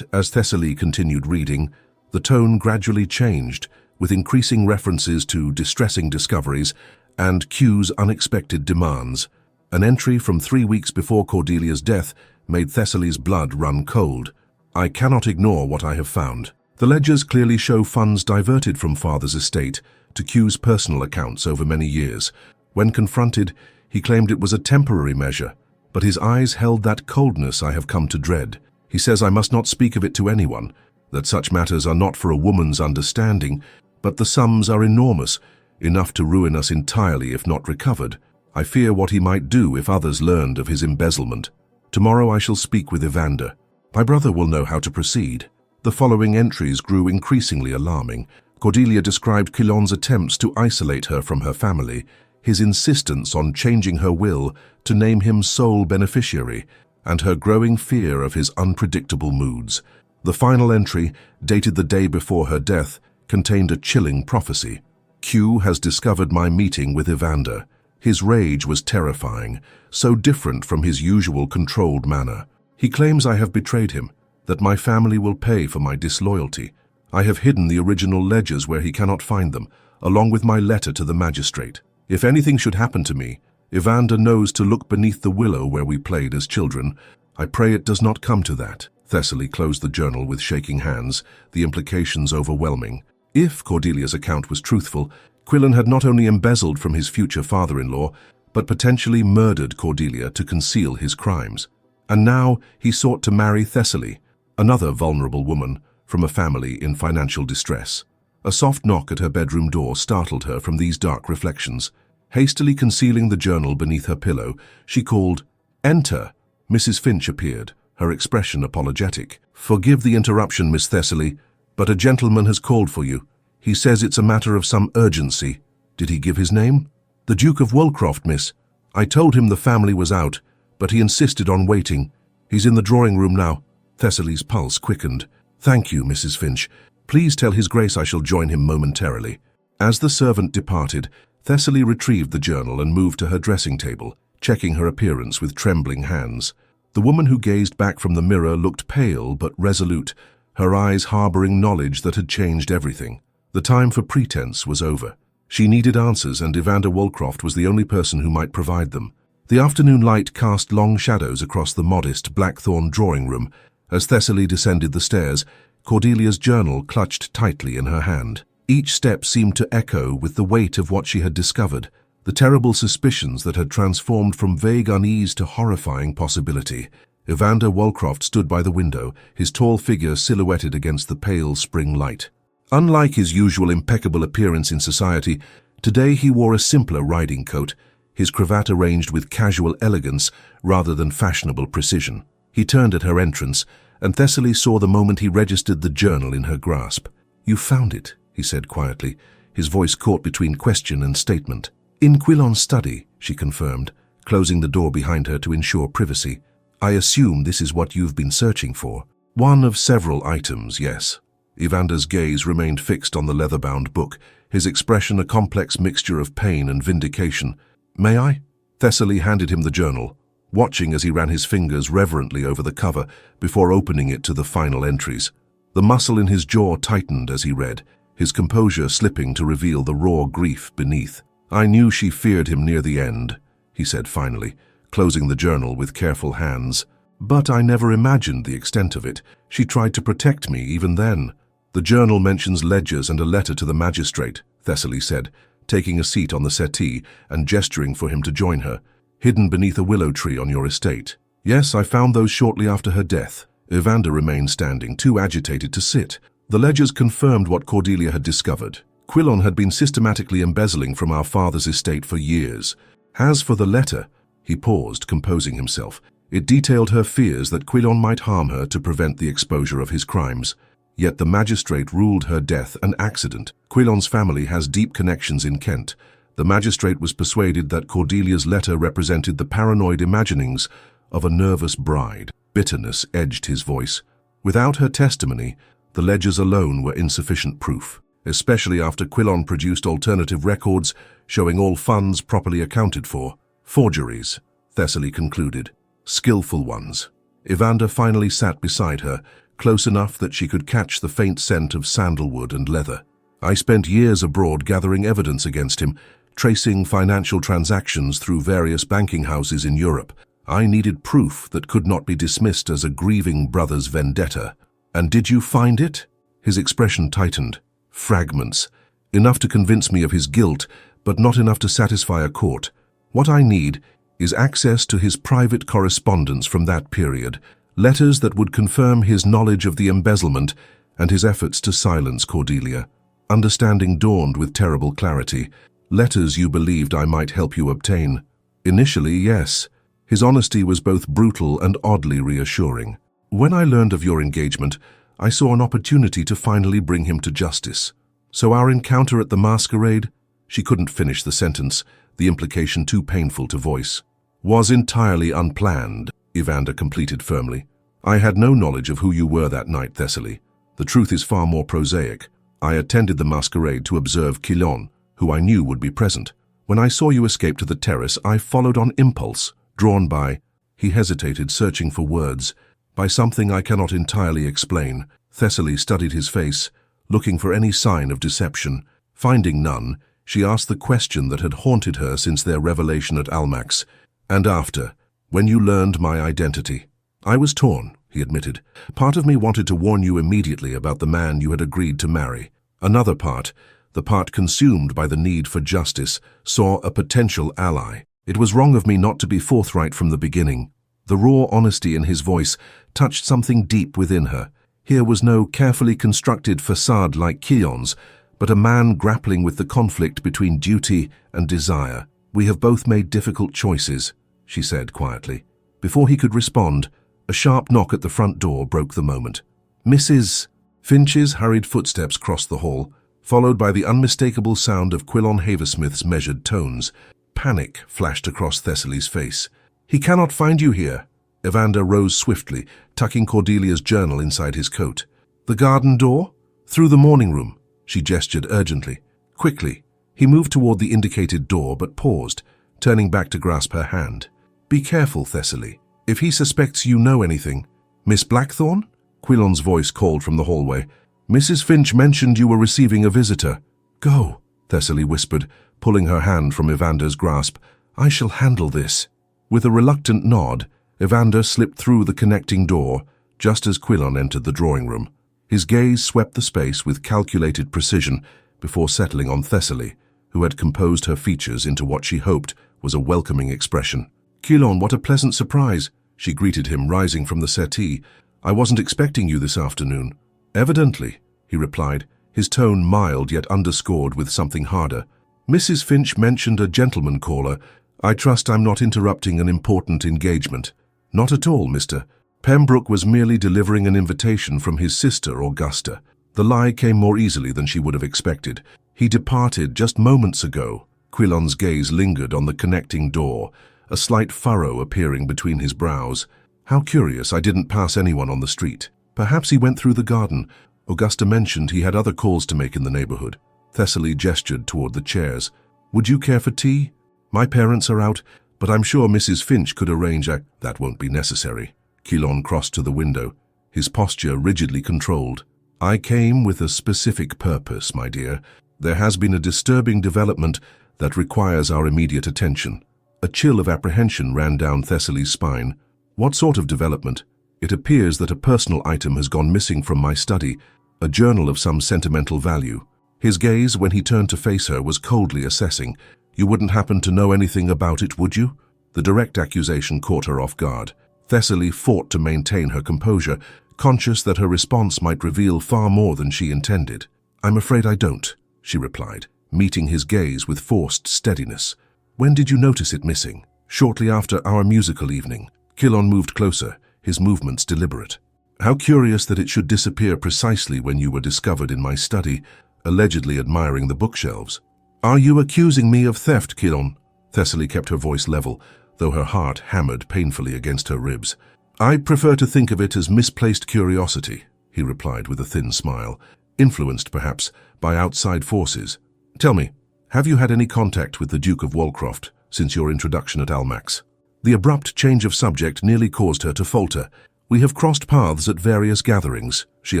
as Thessaly continued reading, the tone gradually changed, with increasing references to distressing discoveries and Q's unexpected demands. An entry from 3 weeks before Cordelia's death made Thessaly's blood run cold. I cannot ignore what I have found. The ledgers clearly show funds diverted from father's estate to Q's personal accounts over many years. When confronted, he claimed it was a temporary measure, but his eyes held that coldness I have come to dread. He says I must not speak of it to anyone, that such matters are not for a woman's understanding, but the sums are enormous. enough to ruin us entirely if not recovered. I fear what he might do if others learned of his embezzlement. Tomorrow I shall speak with Evander. My brother will know how to proceed." The following entries grew increasingly alarming. Cordelia described Quilon's attempts to isolate her from her family, his insistence on changing her will to name him sole beneficiary, and her growing fear of his unpredictable moods. The final entry, dated the day before her death, contained a chilling prophecy. "Q has discovered my meeting with Evander. His rage was terrifying, so different from his usual controlled manner. He claims I have betrayed him, that my family will pay for my disloyalty. I have hidden the original ledgers where he cannot find them, along with my letter to the magistrate. If anything should happen to me, Evander knows to look beneath the willow where we played as children. I pray it does not come to that." Thessaly closed the journal with shaking hands, the implications overwhelming. If Cordelia's account was truthful, Quilon had not only embezzled from his future father-in-law, but potentially murdered Cordelia to conceal his crimes. And now he sought to marry Thessaly, another vulnerable woman from a family in financial distress. A soft knock at her bedroom door startled her from these dark reflections. Hastily concealing the journal beneath her pillow, she called, "Enter!" Mrs. Finch appeared, her expression apologetic. "Forgive the interruption, Miss Thessaly, but a gentleman has called for you. He says it's a matter of some urgency." "Did he give his name?" "The Duke of Wolcroft, miss. I told him the family was out, but he insisted on waiting. He's in the drawing room now." Thessaly's pulse quickened. "Thank you, Mrs. Finch. Please tell His Grace I shall join him momentarily." As the servant departed, Thessaly retrieved the journal and moved to her dressing table, checking her appearance with trembling hands. The woman who gazed back from the mirror looked pale but resolute, her eyes harboring knowledge that had changed everything. The time for pretense was over. She needed answers, and Evander Wolcroft was the only person who might provide them. The afternoon light cast long shadows across the modest Blackthorn drawing room. As Thessaly descended the stairs, Cordelia's journal clutched tightly in her hand. Each step seemed to echo with the weight of what she had discovered, the terrible suspicions that had transformed from vague unease to horrifying possibility. Evander Wolcroft stood by the window, his tall figure silhouetted against the pale spring light. Unlike his usual impeccable appearance in society, today he wore a simpler riding coat, his cravat arranged with casual elegance rather than fashionable precision. He turned at her entrance, and Thessaly saw the moment he registered the journal in her grasp. "You found it," he said quietly, his voice caught between question and statement. "In Quilon's study," she confirmed, closing the door behind her to ensure privacy. "I assume this is what you've been searching for." "One of several items, yes." Evander's gaze remained fixed on the leather-bound book, his expression a complex mixture of pain and vindication. "May I?" Thessaly handed him the journal, watching as he ran his fingers reverently over the cover before opening it to the final entries. The muscle in his jaw tightened as he read, his composure slipping to reveal the raw grief beneath. "I knew she feared him near the end," he said finally, closing the journal with careful hands. "But I never imagined the extent of it. She tried to protect me even then." "The journal mentions ledgers and a letter to the magistrate," Thessaly said, taking a seat on the settee and gesturing for him to join her. "Hidden beneath a willow tree on your estate." "Yes, I found those shortly after her death." Evander remained standing, too agitated to sit. The ledgers confirmed what Cordelia had discovered. Quilon had been systematically embezzling from our father's estate for years. As for the letter, he paused, composing himself. It detailed her fears that Quilon might harm her to prevent the exposure of his crimes. Yet the magistrate ruled her death an accident. Quilon's family has deep connections in Kent. The magistrate was persuaded that Cordelia's letter represented the paranoid imaginings of a nervous bride. Bitterness edged his voice. Without her testimony, the ledgers alone were insufficient proof, especially after Quilon produced alternative records showing all funds properly accounted for. "Forgeries," Thessaly concluded. "Skillful ones." Evander finally sat beside her, close enough that she could catch the faint scent of sandalwood and leather. "I spent years abroad gathering evidence against him, tracing financial transactions through various banking houses in Europe. I needed proof that could not be dismissed as a grieving brother's vendetta." "And did you find it?" His expression tightened. "Fragments. Enough to convince me of his guilt, but not enough to satisfy a court. What I need is access to his private correspondence from that period, letters that would confirm his knowledge of the embezzlement and his efforts to silence Cordelia." Understanding dawned with terrible clarity. Letters you believed I might help you obtain. Initially, yes. His honesty was both brutal and oddly reassuring. When I learned of your engagement, I saw an opportunity to finally bring him to justice. So our encounter at the masquerade, she couldn't finish the sentence, the implication too painful to voice, was entirely unplanned, Evander completed firmly. I had no knowledge of who you were that night, Thessaly. The truth is far more prosaic. I attended the masquerade to observe Quilon, who I knew would be present. When I saw you escape to the terrace, I followed on impulse, drawn by, he hesitated, searching for words, by something I cannot entirely explain. Thessaly studied his face, looking for any sign of deception. Finding none, she asked the question that had haunted her since their revelation at Almax. And after, when you learned my identity? I was torn, he admitted. Part of me wanted to warn you immediately about the man you had agreed to marry. Another part, the part consumed by the need for justice, saw a potential ally. It was wrong of me not to be forthright from the beginning. The raw honesty in his voice touched something deep within her. Here was no carefully constructed facade like Quilon's, but a man grappling with the conflict between duty and desire. We have both made difficult choices, she said quietly. Before he could respond, a sharp knock at the front door broke the moment. Mrs. Finch's hurried footsteps crossed the hall, followed by the unmistakable sound of Quilon Haversmith's measured tones. Panic flashed across Thessaly's face. He cannot find you here. Evander rose swiftly, tucking Cordelia's journal inside his coat. The garden door? Through the morning room, she gestured urgently. Quickly, he moved toward the indicated door but paused, turning back to grasp her hand. Be careful, Thessaly. If he suspects you know anything. Miss Blackthorne? Quilon's voice called from the hallway. Mrs. Finch mentioned you were receiving a visitor. Go, Thessaly whispered, pulling her hand from Evander's grasp. I shall handle this. With a reluctant nod, Evander slipped through the connecting door, just as Quilon entered the drawing room. His gaze swept the space with calculated precision before settling on Thessaly, who had composed her features into what she hoped was a welcoming expression. Quilon, what a pleasant surprise, she greeted him, rising from the settee. I wasn't expecting you this afternoon. Evidently, he replied, his tone mild yet underscored with something harder. Mrs. Finch mentioned a gentleman caller. I trust I'm not interrupting an important engagement. Not at all, Mr. Pembroke was merely delivering an invitation from his sister, Augusta. The lie came more easily than she would have expected. He departed just moments ago. Quilon's gaze lingered on the connecting door, a slight furrow appearing between his brows. How curious, I didn't pass anyone on the street. Perhaps he went through the garden. Augusta mentioned he had other calls to make in the neighborhood. Thessaly gestured toward the chairs. Would you care for tea? My parents are out, but I'm sure Mrs. Finch could arrange a— That won't be necessary. Quilon crossed to the window, his posture rigidly controlled. I came with a specific purpose, my dear. There has been a disturbing development that requires our immediate attention. A chill of apprehension ran down Thessaly's spine. What sort of development? It appears that a personal item has gone missing from my study, a journal of some sentimental value. His gaze, when he turned to face her, was coldly assessing. You wouldn't happen to know anything about it, would you? The direct accusation caught her off guard. Thessaly fought to maintain her composure, conscious that her response might reveal far more than she intended. I'm afraid I don't, she replied, meeting his gaze with forced steadiness. When did you notice it missing? Shortly after our musical evening. Quilon moved closer, his movements deliberate. How curious that it should disappear precisely when you were discovered in my study, allegedly admiring the bookshelves. Are you accusing me of theft, Quilon? Thessaly kept her voice level, though her heart hammered painfully against her ribs. I prefer to think of it as misplaced curiosity, he replied with a thin smile, influenced perhaps by outside forces. Tell me, have you had any contact with the Duke of Walcroft since your introduction at Almax? The abrupt change of subject nearly caused her to falter. We have crossed paths at various gatherings, she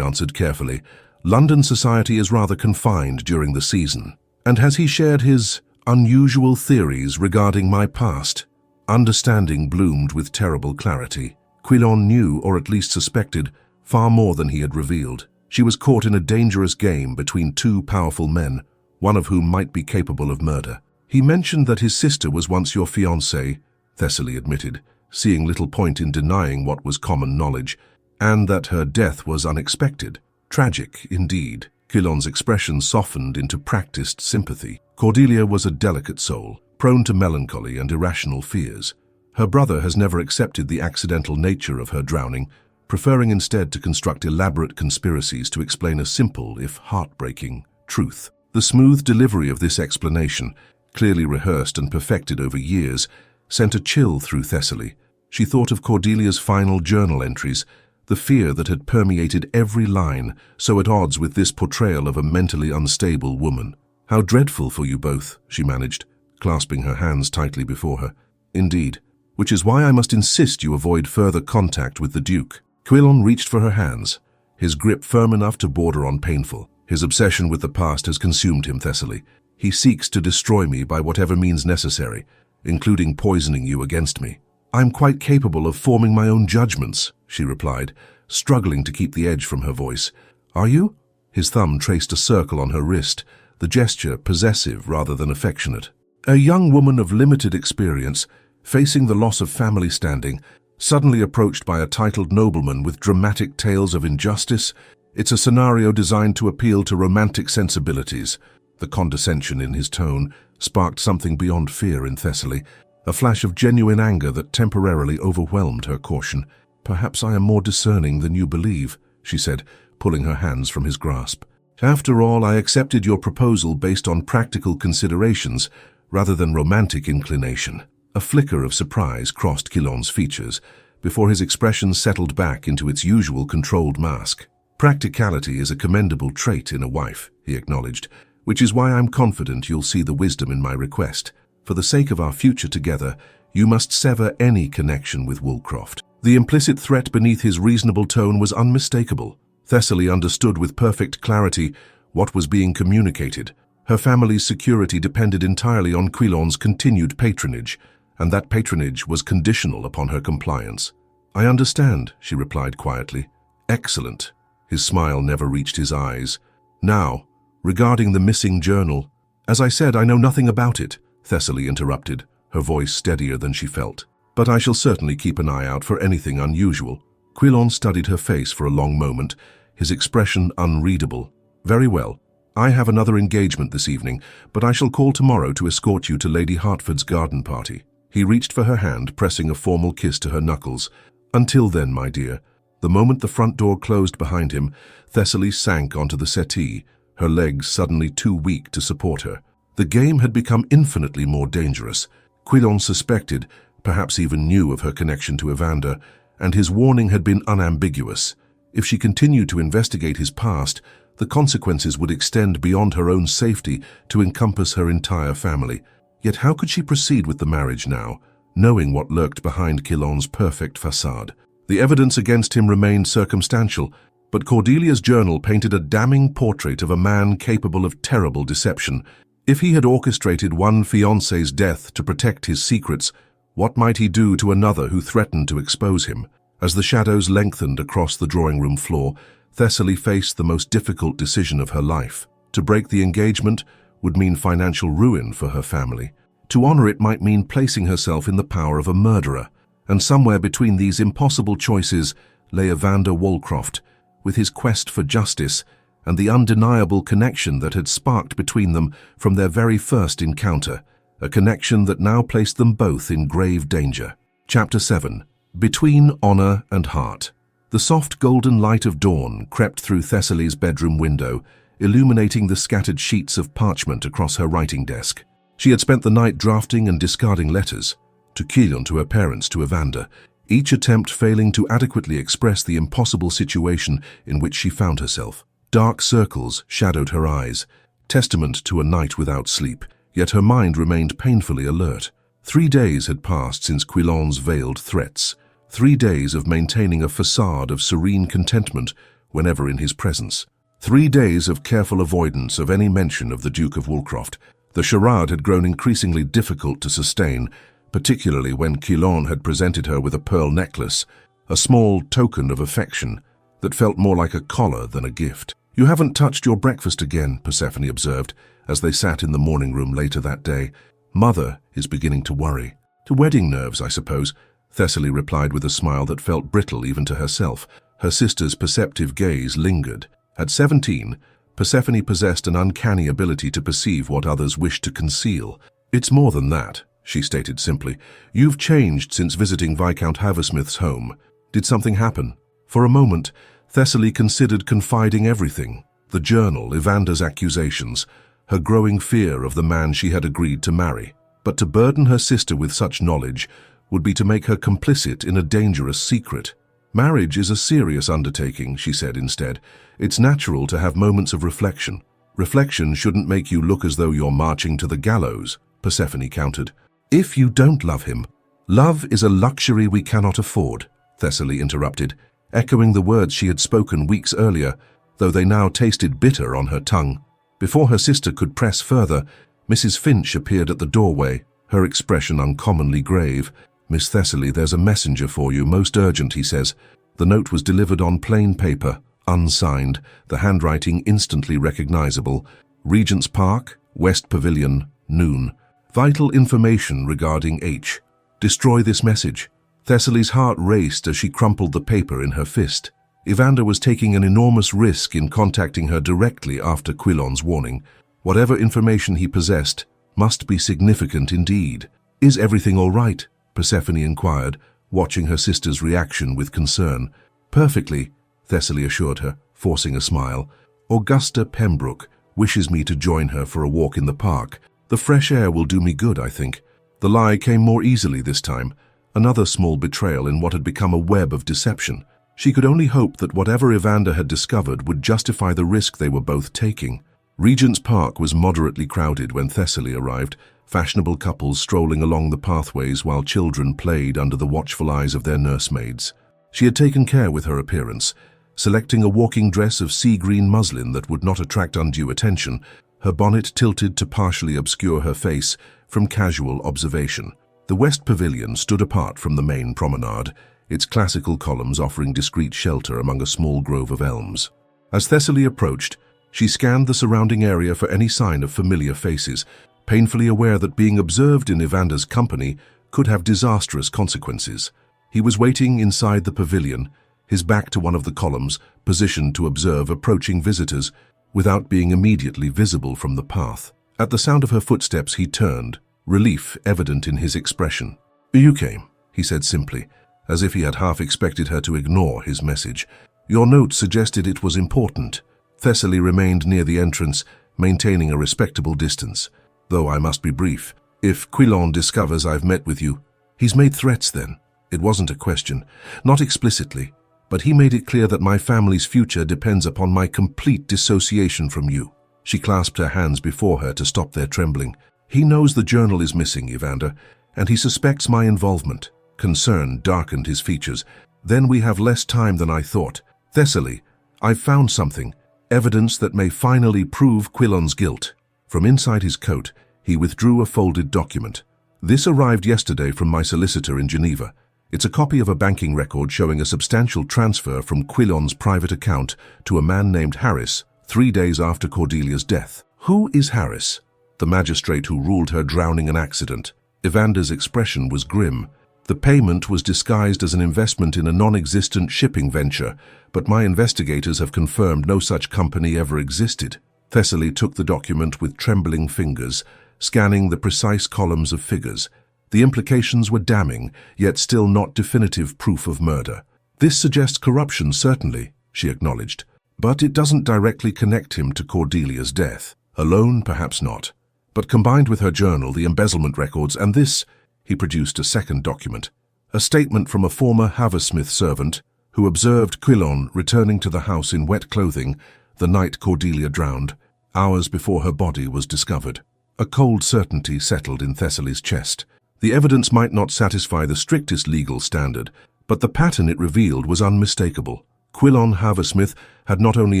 answered carefully. London society is rather confined during the season. And has he shared his unusual theories regarding my past? Understanding bloomed with terrible clarity. Quilon knew, or at least suspected, far more than he had revealed. She was caught in a dangerous game between two powerful men, one of whom might be capable of murder. He mentioned that his sister was once your fiancée, Thessaly admitted, seeing little point in denying what was common knowledge, and that her death was unexpected. Tragic, indeed. Quilon's expression softened into practiced sympathy. Cordelia was a delicate soul, prone to melancholy and irrational fears. Her brother has never accepted the accidental nature of her drowning, preferring instead to construct elaborate conspiracies to explain a simple, if heartbreaking, truth. The smooth delivery of this explanation, clearly rehearsed and perfected over years, sent a chill through Thessaly. She thought of Cordelia's final journal entries, the fear that had permeated every line, so at odds with this portrayal of a mentally unstable woman. "How dreadful for you both," she managed, clasping her hands tightly before her. "Indeed, which is why I must insist you avoid further contact with the Duke." Quilon reached for her hands, his grip firm enough to border on painful. "His obsession with the past has consumed him, Thessaly. He seeks to destroy me by whatever means necessary, including poisoning you against me." "I'm quite capable of forming my own judgments," she replied, struggling to keep the edge from her voice. "Are you?" His thumb traced a circle on her wrist, the gesture possessive rather than affectionate. A young woman of limited experience, facing the loss of family standing, suddenly approached by a titled nobleman with dramatic tales of injustice. It's a scenario designed to appeal to romantic sensibilities. The condescension in his tone sparked something beyond fear in Thessaly, a flash of genuine anger that temporarily overwhelmed her caution. "Perhaps I am more discerning than you believe," she said, pulling her hands from his grasp. "After all, I accepted your proposal based on practical considerations rather than romantic inclination." A flicker of surprise crossed Quilon's features before his expression settled back into its usual controlled mask. "Practicality is a commendable trait in a wife," he acknowledged, "which is why I'm confident you'll see the wisdom in my request. For the sake of our future together, you must sever any connection with Woolcroft." The implicit threat beneath his reasonable tone was unmistakable. Thessaly understood with perfect clarity what was being communicated. Her family's security depended entirely on Quilon's continued patronage, and that patronage was conditional upon her compliance. "I understand," she replied quietly. "Excellent." His smile never reached his eyes. "Now, regarding the missing journal—" "As I said, I know nothing about it," Thessaly interrupted, her voice steadier than she felt. "But I shall certainly keep an eye out for anything unusual." Quilon studied her face for a long moment, his expression unreadable. "Very well. I have another engagement this evening, but I shall call tomorrow to escort you to Lady Hertford's garden party." He reached for her hand, pressing a formal kiss to her knuckles. "Until then, my dear." The moment the front door closed behind him, Thessaly sank onto the settee, her legs suddenly too weak to support her. The game had become infinitely more dangerous. Quilon suspected, perhaps even knew of her connection to Evander, and his warning had been unambiguous. If she continued to investigate his past, the consequences would extend beyond her own safety to encompass her entire family. Yet how could she proceed with the marriage now, knowing what lurked behind Quilon's perfect facade? The evidence against him remained circumstantial, but Cordelia's journal painted a damning portrait of a man capable of terrible deception. If he had orchestrated one fiancé's death to protect his secrets, what might he do to another who threatened to expose him? As the shadows lengthened across the drawing-room floor, Thessaly faced the most difficult decision of her life. To break the engagement would mean financial ruin for her family. To honor it might mean placing herself in the power of a murderer. And somewhere between these impossible choices lay Evander Woolcroft, with his quest for justice and the undeniable connection that had sparked between them from their very first encounter, a connection that now placed them both in grave danger. Chapter 7. Between Honor and Heart. The soft golden light of dawn crept through Thessaly's bedroom window, illuminating the scattered sheets of parchment across her writing desk. She had spent the night drafting and discarding letters, to Quilon, to her parents, to Evander, each attempt failing to adequately express the impossible situation in which she found herself. Dark circles shadowed her eyes, testament to a night without sleep, yet her mind remained painfully alert. 3 days had passed since Quilon's veiled threats, 3 days of maintaining a facade of serene contentment whenever in his presence. 3 days of careful avoidance of any mention of the Duke of Woolcroft. The charade had grown increasingly difficult to sustain, particularly when Quilon had presented her with a pearl necklace, a small token of affection that felt more like a collar than a gift. "You haven't touched your breakfast again," Persephone observed, as they sat in the morning room later that day. "Mother is beginning to worry." "To wedding nerves, I suppose," Thessaly replied with a smile that felt brittle even to herself. Her sister's perceptive gaze lingered. At 17, Persephone possessed an uncanny ability to perceive what others wished to conceal. "It's more than that," she stated simply. "You've changed since visiting Viscount Haversmith's home. Did something happen?" For a moment, Thessaly considered confiding everything: the journal, Evander's accusations, her growing fear of the man she had agreed to marry. But to burden her sister with such knowledge would be to make her complicit in a dangerous secret. "Marriage is a serious undertaking," she said instead. "It's natural to have moments of reflection. Reflection shouldn't make you look as though you're marching to the gallows," Persephone countered. "If you don't love him, love is a luxury we cannot afford," Thessaly interrupted, echoing the words she had spoken weeks earlier, though they now tasted bitter on her tongue. Before her sister could press further, Mrs. Finch appeared at the doorway, her expression uncommonly grave. "Miss Thessaly, there's a messenger for you, most urgent," he says. The note was delivered on plain paper, unsigned, the handwriting instantly recognizable. "Regent's Park, West Pavilion, noon. Vital information regarding H. Destroy this message." Thessaly's heart raced as she crumpled the paper in her fist. Evander was taking an enormous risk in contacting her directly after Quilon's warning. Whatever information he possessed must be significant indeed. "Is everything all right?" Persephone inquired, watching her sister's reaction with concern. "Perfectly," Thessaly assured her, forcing a smile. "Augusta Pembroke wishes me to join her for a walk in the park. The fresh air will do me good, I think." The lie came more easily this time, another small betrayal in what had become a web of deception. She could only hope that whatever Evander had discovered would justify the risk they were both taking. Regent's Park was moderately crowded when Thessaly arrived, fashionable couples strolling along the pathways while children played under the watchful eyes of their nursemaids. She had taken care with her appearance, selecting a walking dress of sea-green muslin that would not attract undue attention, her bonnet tilted to partially obscure her face from casual observation. The West Pavilion stood apart from the main promenade, its classical columns offering discreet shelter among a small grove of elms. As Thessaly approached, she scanned the surrounding area for any sign of familiar faces, painfully aware that being observed in Evander's company could have disastrous consequences. He was waiting inside the pavilion, his back to one of the columns, positioned to observe approaching visitors without being immediately visible from the path. At the sound of her footsteps, he turned, relief evident in his expression. "You came," he said simply, as if he had half expected her to ignore his message. "Your note suggested it was important." Thessaly remained near the entrance, maintaining a respectable distance. "Though I must be brief. If Quilon discovers I've met with you—" "He's made threats then?" It wasn't a question. "Not explicitly, but he made it clear that my family's future depends upon my complete dissociation from you." She clasped her hands before her to stop their trembling. "He knows the journal is missing, Evander, and he suspects my involvement." Concern darkened his features. "Then we have less time than I thought. Thessaly, I've found something, evidence that may finally prove Quilon's guilt." From inside his coat, he withdrew a folded document. "This arrived yesterday from my solicitor in Geneva. It's a copy of a banking record showing a substantial transfer from Quilon's private account to a man named Harris 3 days after Cordelia's death." "Who is Harris?" "The magistrate who ruled her drowning an accident." Evander's expression was grim. "The payment was disguised as an investment in a non-existent shipping venture, but my investigators have confirmed no such company ever existed." Thessaly took the document with trembling fingers, scanning the precise columns of figures. The implications were damning, yet still not definitive proof of murder. "This suggests corruption, certainly," she acknowledged, "but it doesn't directly connect him to Cordelia's death. Alone, perhaps not. But combined with her journal, the embezzlement records, and this—" he produced a second document, a statement from a former Haversmith servant who observed Quilon returning to the house in wet clothing the night Cordelia drowned, hours before her body was discovered. A cold certainty settled in Thessaly's chest. The evidence might not satisfy the strictest legal standard, but the pattern it revealed was unmistakable. Quilon Haversmith had not only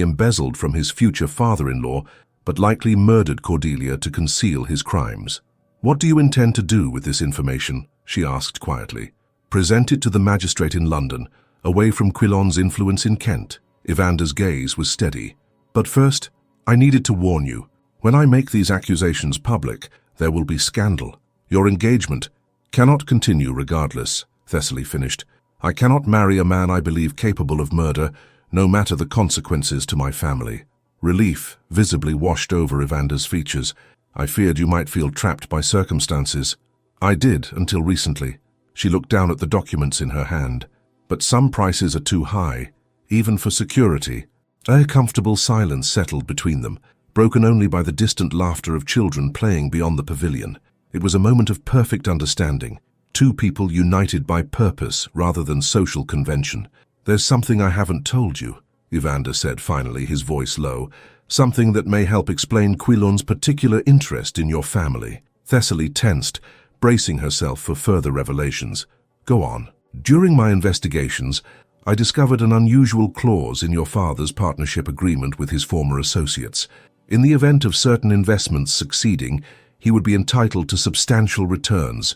embezzled from his future father-in-law, but likely murdered Cordelia to conceal his crimes. "What do you intend to do with this information?" she asked quietly. "Present it to the magistrate in London, away from Quilon's influence in Kent." Evander's gaze was steady. "But first, I needed to warn you. When I make these accusations public, there will be scandal. Your engagement cannot continue regardless," Thessaly finished. "I cannot marry a man I believe capable of murder, no matter the consequences to my family." Relief visibly washed over Evander's features. "I feared you might feel trapped by circumstances." "I did, until recently." She looked down at the documents in her hand. "But some prices are too high, even for security." A comfortable silence settled between them, broken only by the distant laughter of children playing beyond the pavilion. It was a moment of perfect understanding. Two people united by purpose rather than social convention. "There's something I haven't told you," Evander said finally, his voice low. "Something that may help explain Quilon's particular interest in your family." Thessaly tensed, bracing herself for further revelations. "Go on." "During my investigations, I discovered an unusual clause in your father's partnership agreement with his former associates. In the event of certain investments succeeding, he would be entitled to substantial returns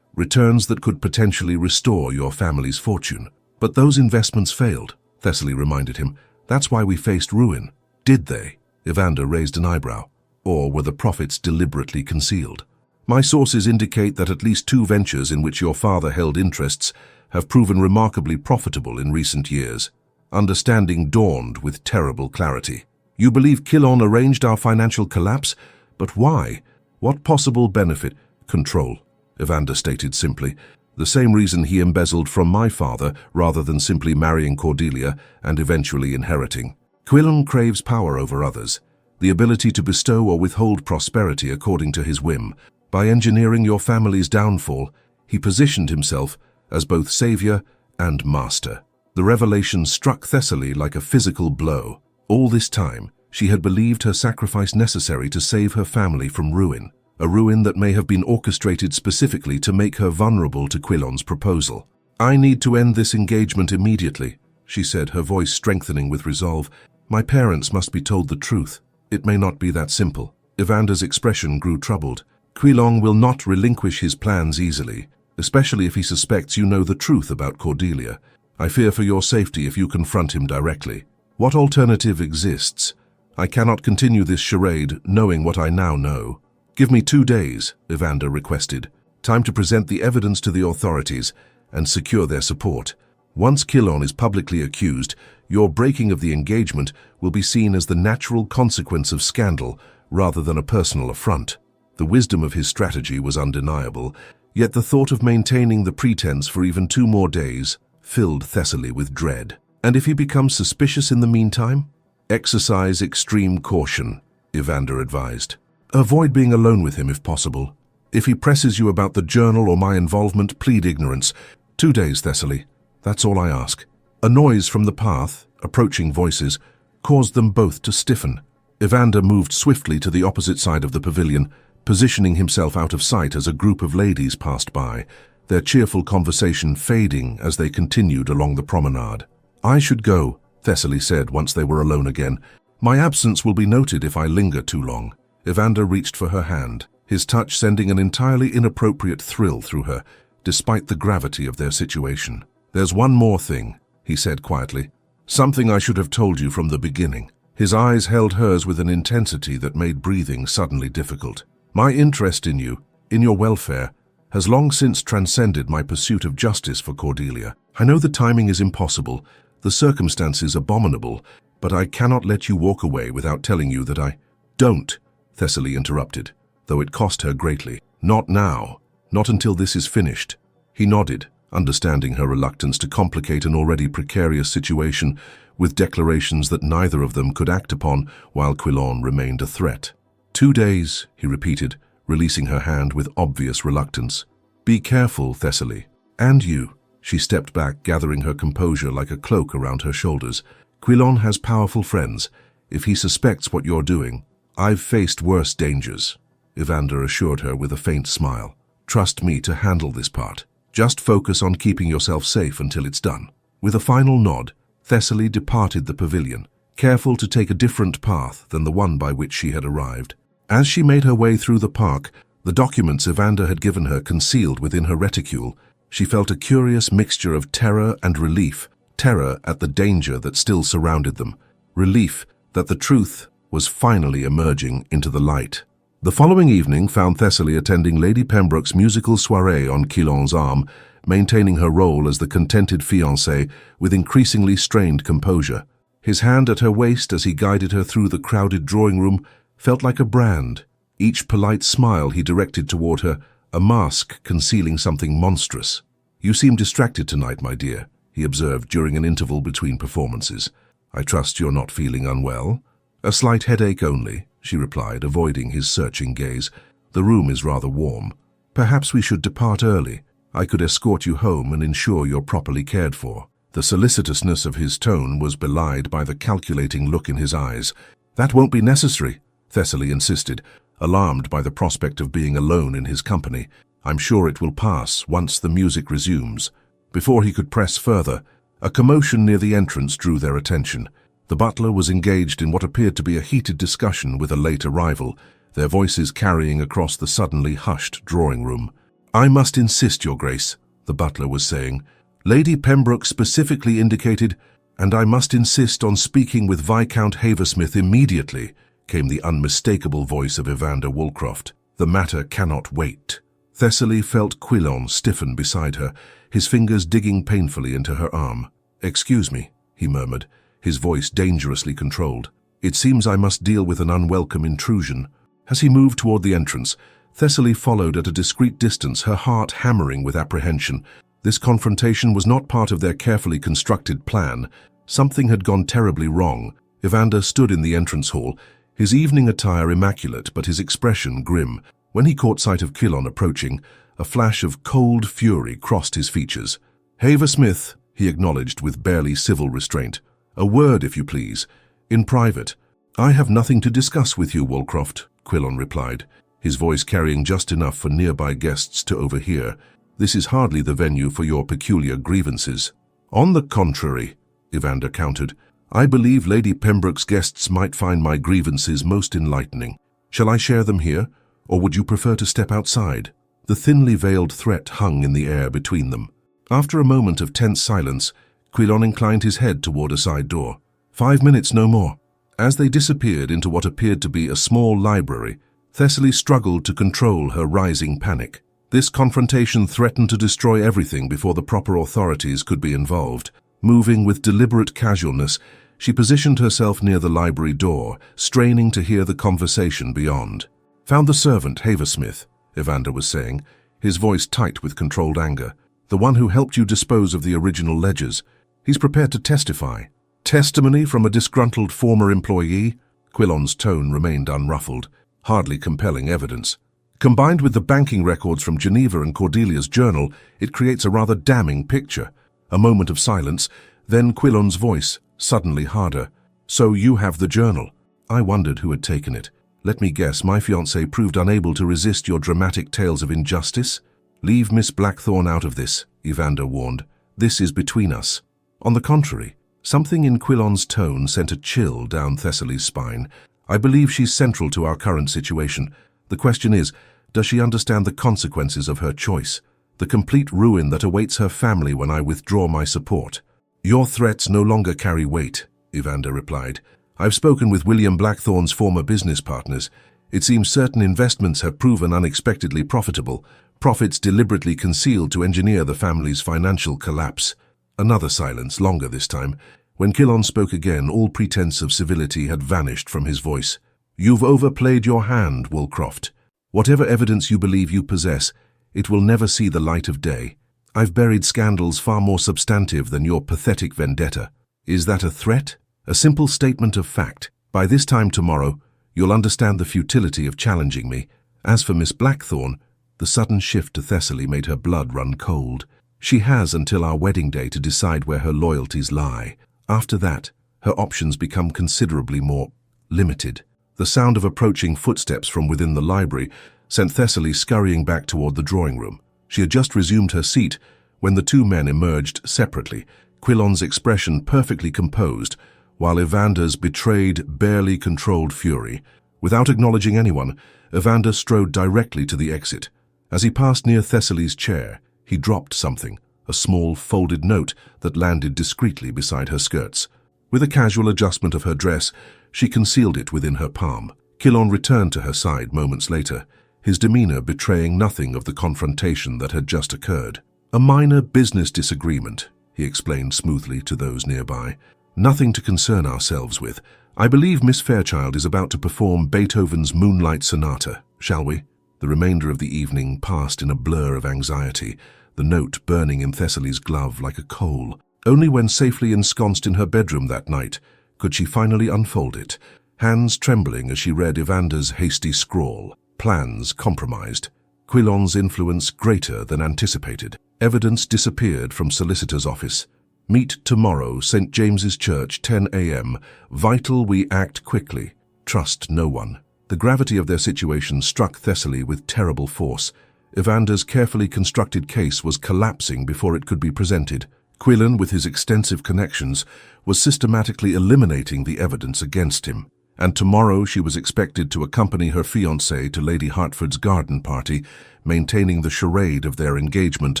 that could potentially restore your family's fortune. But those investments failed," Thessaly reminded him. "That's why we faced ruin." "Did they?" Evander raised an eyebrow. "Or were the profits deliberately concealed?" "My sources indicate that at least 2 ventures in which your father held interests have proven remarkably profitable in recent years." Understanding dawned with terrible clarity. "You believe Quilon arranged our financial collapse? But why? What possible benefit?" "Control," Evander stated simply. "The same reason he embezzled from my father rather than simply marrying Cordelia and eventually inheriting. Quilon craves power over others, the ability to bestow or withhold prosperity according to his whim. By engineering your family's downfall, he positioned himself as both savior and master." The revelation struck Thessaly like a physical blow. All this time, she had believed her sacrifice necessary to save her family from ruin, a ruin that may have been orchestrated specifically to make her vulnerable to Quilon's proposal. "I need to end this engagement immediately," she said, her voice strengthening with resolve. "My parents must be told the truth. It may not be that simple." Evander's expression grew troubled. "Quilon will not relinquish his plans easily, especially if he suspects you know the truth about Cordelia. I fear for your safety if you confront him directly. What alternative exists? I cannot continue this charade knowing what I now know." "Give me 2 days," Evander requested. "Time to present the evidence to the authorities and secure their support. Once Quilon is publicly accused, your breaking of the engagement will be seen as the natural consequence of scandal rather than a personal affront." The wisdom of his strategy was undeniable, yet the thought of maintaining the pretense for even 2 more days filled Thessaly with dread. "And if he becomes suspicious in the meantime?" "Exercise extreme caution," Evander advised. "Avoid being alone with him if possible. If he presses you about the journal or my involvement, plead ignorance. 2 days, Thessaly. That's all I ask." A noise from the path, approaching voices, caused them both to stiffen. Evander moved swiftly to the opposite side of the pavilion, positioning himself out of sight as a group of ladies passed by, their cheerful conversation fading as they continued along the promenade. "I should go," Thessaly said once they were alone again. "My absence will be noted if I linger too long." Evander reached for her hand, his touch sending an entirely inappropriate thrill through her, despite the gravity of their situation. "There's one more thing," he said quietly. "Something I should have told you from the beginning." His eyes held hers with an intensity that made breathing suddenly difficult. "My interest in you, in your welfare, has long since transcended my pursuit of justice for Cordelia. I know the timing is impossible, the circumstances abominable, but I cannot let you walk away without telling you that I—" "Don't," Thessaly interrupted, though it cost her greatly. "Not now. Not until this is finished." He nodded, understanding her reluctance to complicate an already precarious situation with declarations that neither of them could act upon while Quilon remained a threat. 2 days, he repeated, releasing her hand with obvious reluctance. "Be careful, Thessaly. And you." She stepped back, gathering her composure like a cloak around her shoulders. "Quilon has powerful friends. If he suspects what you're doing, I've faced worse dangers," Evander assured her with a faint smile. "Trust me to handle this part. Just focus on keeping yourself safe until it's done." With a final nod, Thessaly departed the pavilion, careful to take a different path than the one by which she had arrived. As she made her way through the park, the documents Evander had given her concealed within her reticule, she felt a curious mixture of terror and relief. Terror at the danger that still surrounded them. Relief that the truth was finally emerging into the light. The following evening found Thessaly attending Lady Pembroke's musical soirée on Quilon's arm, maintaining her role as the contented fiancée with increasingly strained composure. His hand at her waist as he guided her through the crowded drawing room felt like a brand. Each polite smile he directed toward her, a mask concealing something monstrous. "You seem distracted tonight, my dear," he observed during an interval between performances. "I trust you're not feeling unwell?" "A slight headache only," she replied, avoiding his searching gaze. "The room is rather warm. Perhaps we should depart early. I could escort you home and ensure you're properly cared for." The solicitousness of his tone was belied by the calculating look in his eyes. "That won't be necessary," Thessaly insisted, alarmed by the prospect of being alone in his company. "I'm sure it will pass once the music resumes." Before he could press further, a commotion near the entrance drew their attention. The butler was engaged in what appeared to be a heated discussion with a late arrival, their voices carrying across the suddenly hushed drawing room. "I must insist, Your Grace," the butler was saying. "Lady Pembroke specifically indicated, and I must insist on speaking with Viscount Haversmith immediately," came the unmistakable voice of Evander Woolcroft. "The matter cannot wait." Thessaly felt Quilon stiffen beside her, his fingers digging painfully into her arm. "Excuse me," he murmured, his voice dangerously controlled. "It seems I must deal with an unwelcome intrusion." As he moved toward the entrance, Thessaly followed at a discreet distance, her heart hammering with apprehension. This confrontation was not part of their carefully constructed plan. Something had gone terribly wrong. Evander stood in the entrance hall, his evening attire immaculate but his expression grim. When he caught sight of Quilon approaching, a flash of cold fury crossed his features. "Haversmith," he acknowledged with barely civil restraint. "A word, if you please. In private." "I have nothing to discuss with you, Woolcroft," Quilon replied, his voice carrying just enough for nearby guests to overhear. "This is hardly the venue for your peculiar grievances." "On the contrary," Evander countered, "I believe Lady Pembroke's guests might find my grievances most enlightening. Shall I share them here, or would you prefer to step outside?" The thinly veiled threat hung in the air between them. After a moment of tense silence, Quilon inclined his head toward a side door. 5 minutes, no more." As they disappeared into what appeared to be a small library, Thessaly struggled to control her rising panic. This confrontation threatened to destroy everything before the proper authorities could be involved. Moving with deliberate casualness, she positioned herself near the library door, straining to hear the conversation beyond. "Found the servant, Haversmith," Evander was saying, his voice tight with controlled anger. "The one who helped you dispose of the original ledgers. He's prepared to testify." "Testimony from a disgruntled former employee?" Quilon's tone remained unruffled. "Hardly compelling evidence. Combined with the banking records from Geneva and Cordelia's journal, it creates a rather damning picture." A moment of silence, then Quilon's voice, suddenly harder. "So you have the journal?" I wondered who had taken it. "Let me guess, my fiancé proved unable to resist your dramatic tales of injustice?" "Leave Miss Blackthorne out of this," Evander warned. "This is between us." On the contrary, something in Quilon's tone sent a chill down Thessaly's spine. "I believe she's central to our current situation. The question is, does she understand the consequences of her choice? The complete ruin that awaits her family when I withdraw my support?" "Your threats no longer carry weight," Evander replied. "I've spoken with William Blackthorne's former business partners. It seems certain investments have proven unexpectedly profitable, profits deliberately concealed to engineer the family's financial collapse." Another silence, longer this time. When Quilon spoke again, all pretense of civility had vanished from his voice. "You've overplayed your hand, Woolcroft. Whatever evidence you believe you possess, it will never see the light of day. I've buried scandals far more substantive than your pathetic vendetta. Is that a threat? A simple statement of fact? By this time tomorrow, you'll understand the futility of challenging me. As for Miss Blackthorne," the sudden shift to Thessaly made her blood run cold. "She has until our wedding day to decide where her loyalties lie. After that, her options become considerably more limited." The sound of approaching footsteps from within the library sent Thessaly scurrying back toward the drawing room. She had just resumed her seat when the two men emerged separately, Quilon's expression perfectly composed, while Evander's betrayed, barely controlled fury. Without acknowledging anyone, Evander strode directly to the exit. As he passed near Thessaly's chair, he dropped something, a small folded note that landed discreetly beside her skirts. With a casual adjustment of her dress, she concealed it within her palm. Quilon returned to her side moments later, his demeanor betraying nothing of the confrontation that had just occurred. "A minor business disagreement," he explained smoothly to those nearby. Nothing to concern ourselves with. I believe Miss Fairchild is about to perform Beethoven's Moonlight Sonata, shall we? The remainder of the evening passed in a blur of anxiety, the note burning in Thessaly's glove like a coal. Only when safely ensconced in her bedroom that night could she finally unfold it, hands trembling as she read Evander's hasty scrawl. Plans compromised. Quilon's influence greater than anticipated. Evidence disappeared from solicitor's office. Meet tomorrow, St. James's Church, 10 a.m. Vital we act quickly. Trust no one. The gravity of their situation struck Thessaly with terrible force. Evander's carefully constructed case was collapsing before it could be presented. Quilon, with his extensive connections, was systematically eliminating the evidence against him. And tomorrow she was expected to accompany her fiancé to Lady Hertford's garden party, maintaining the charade of their engagement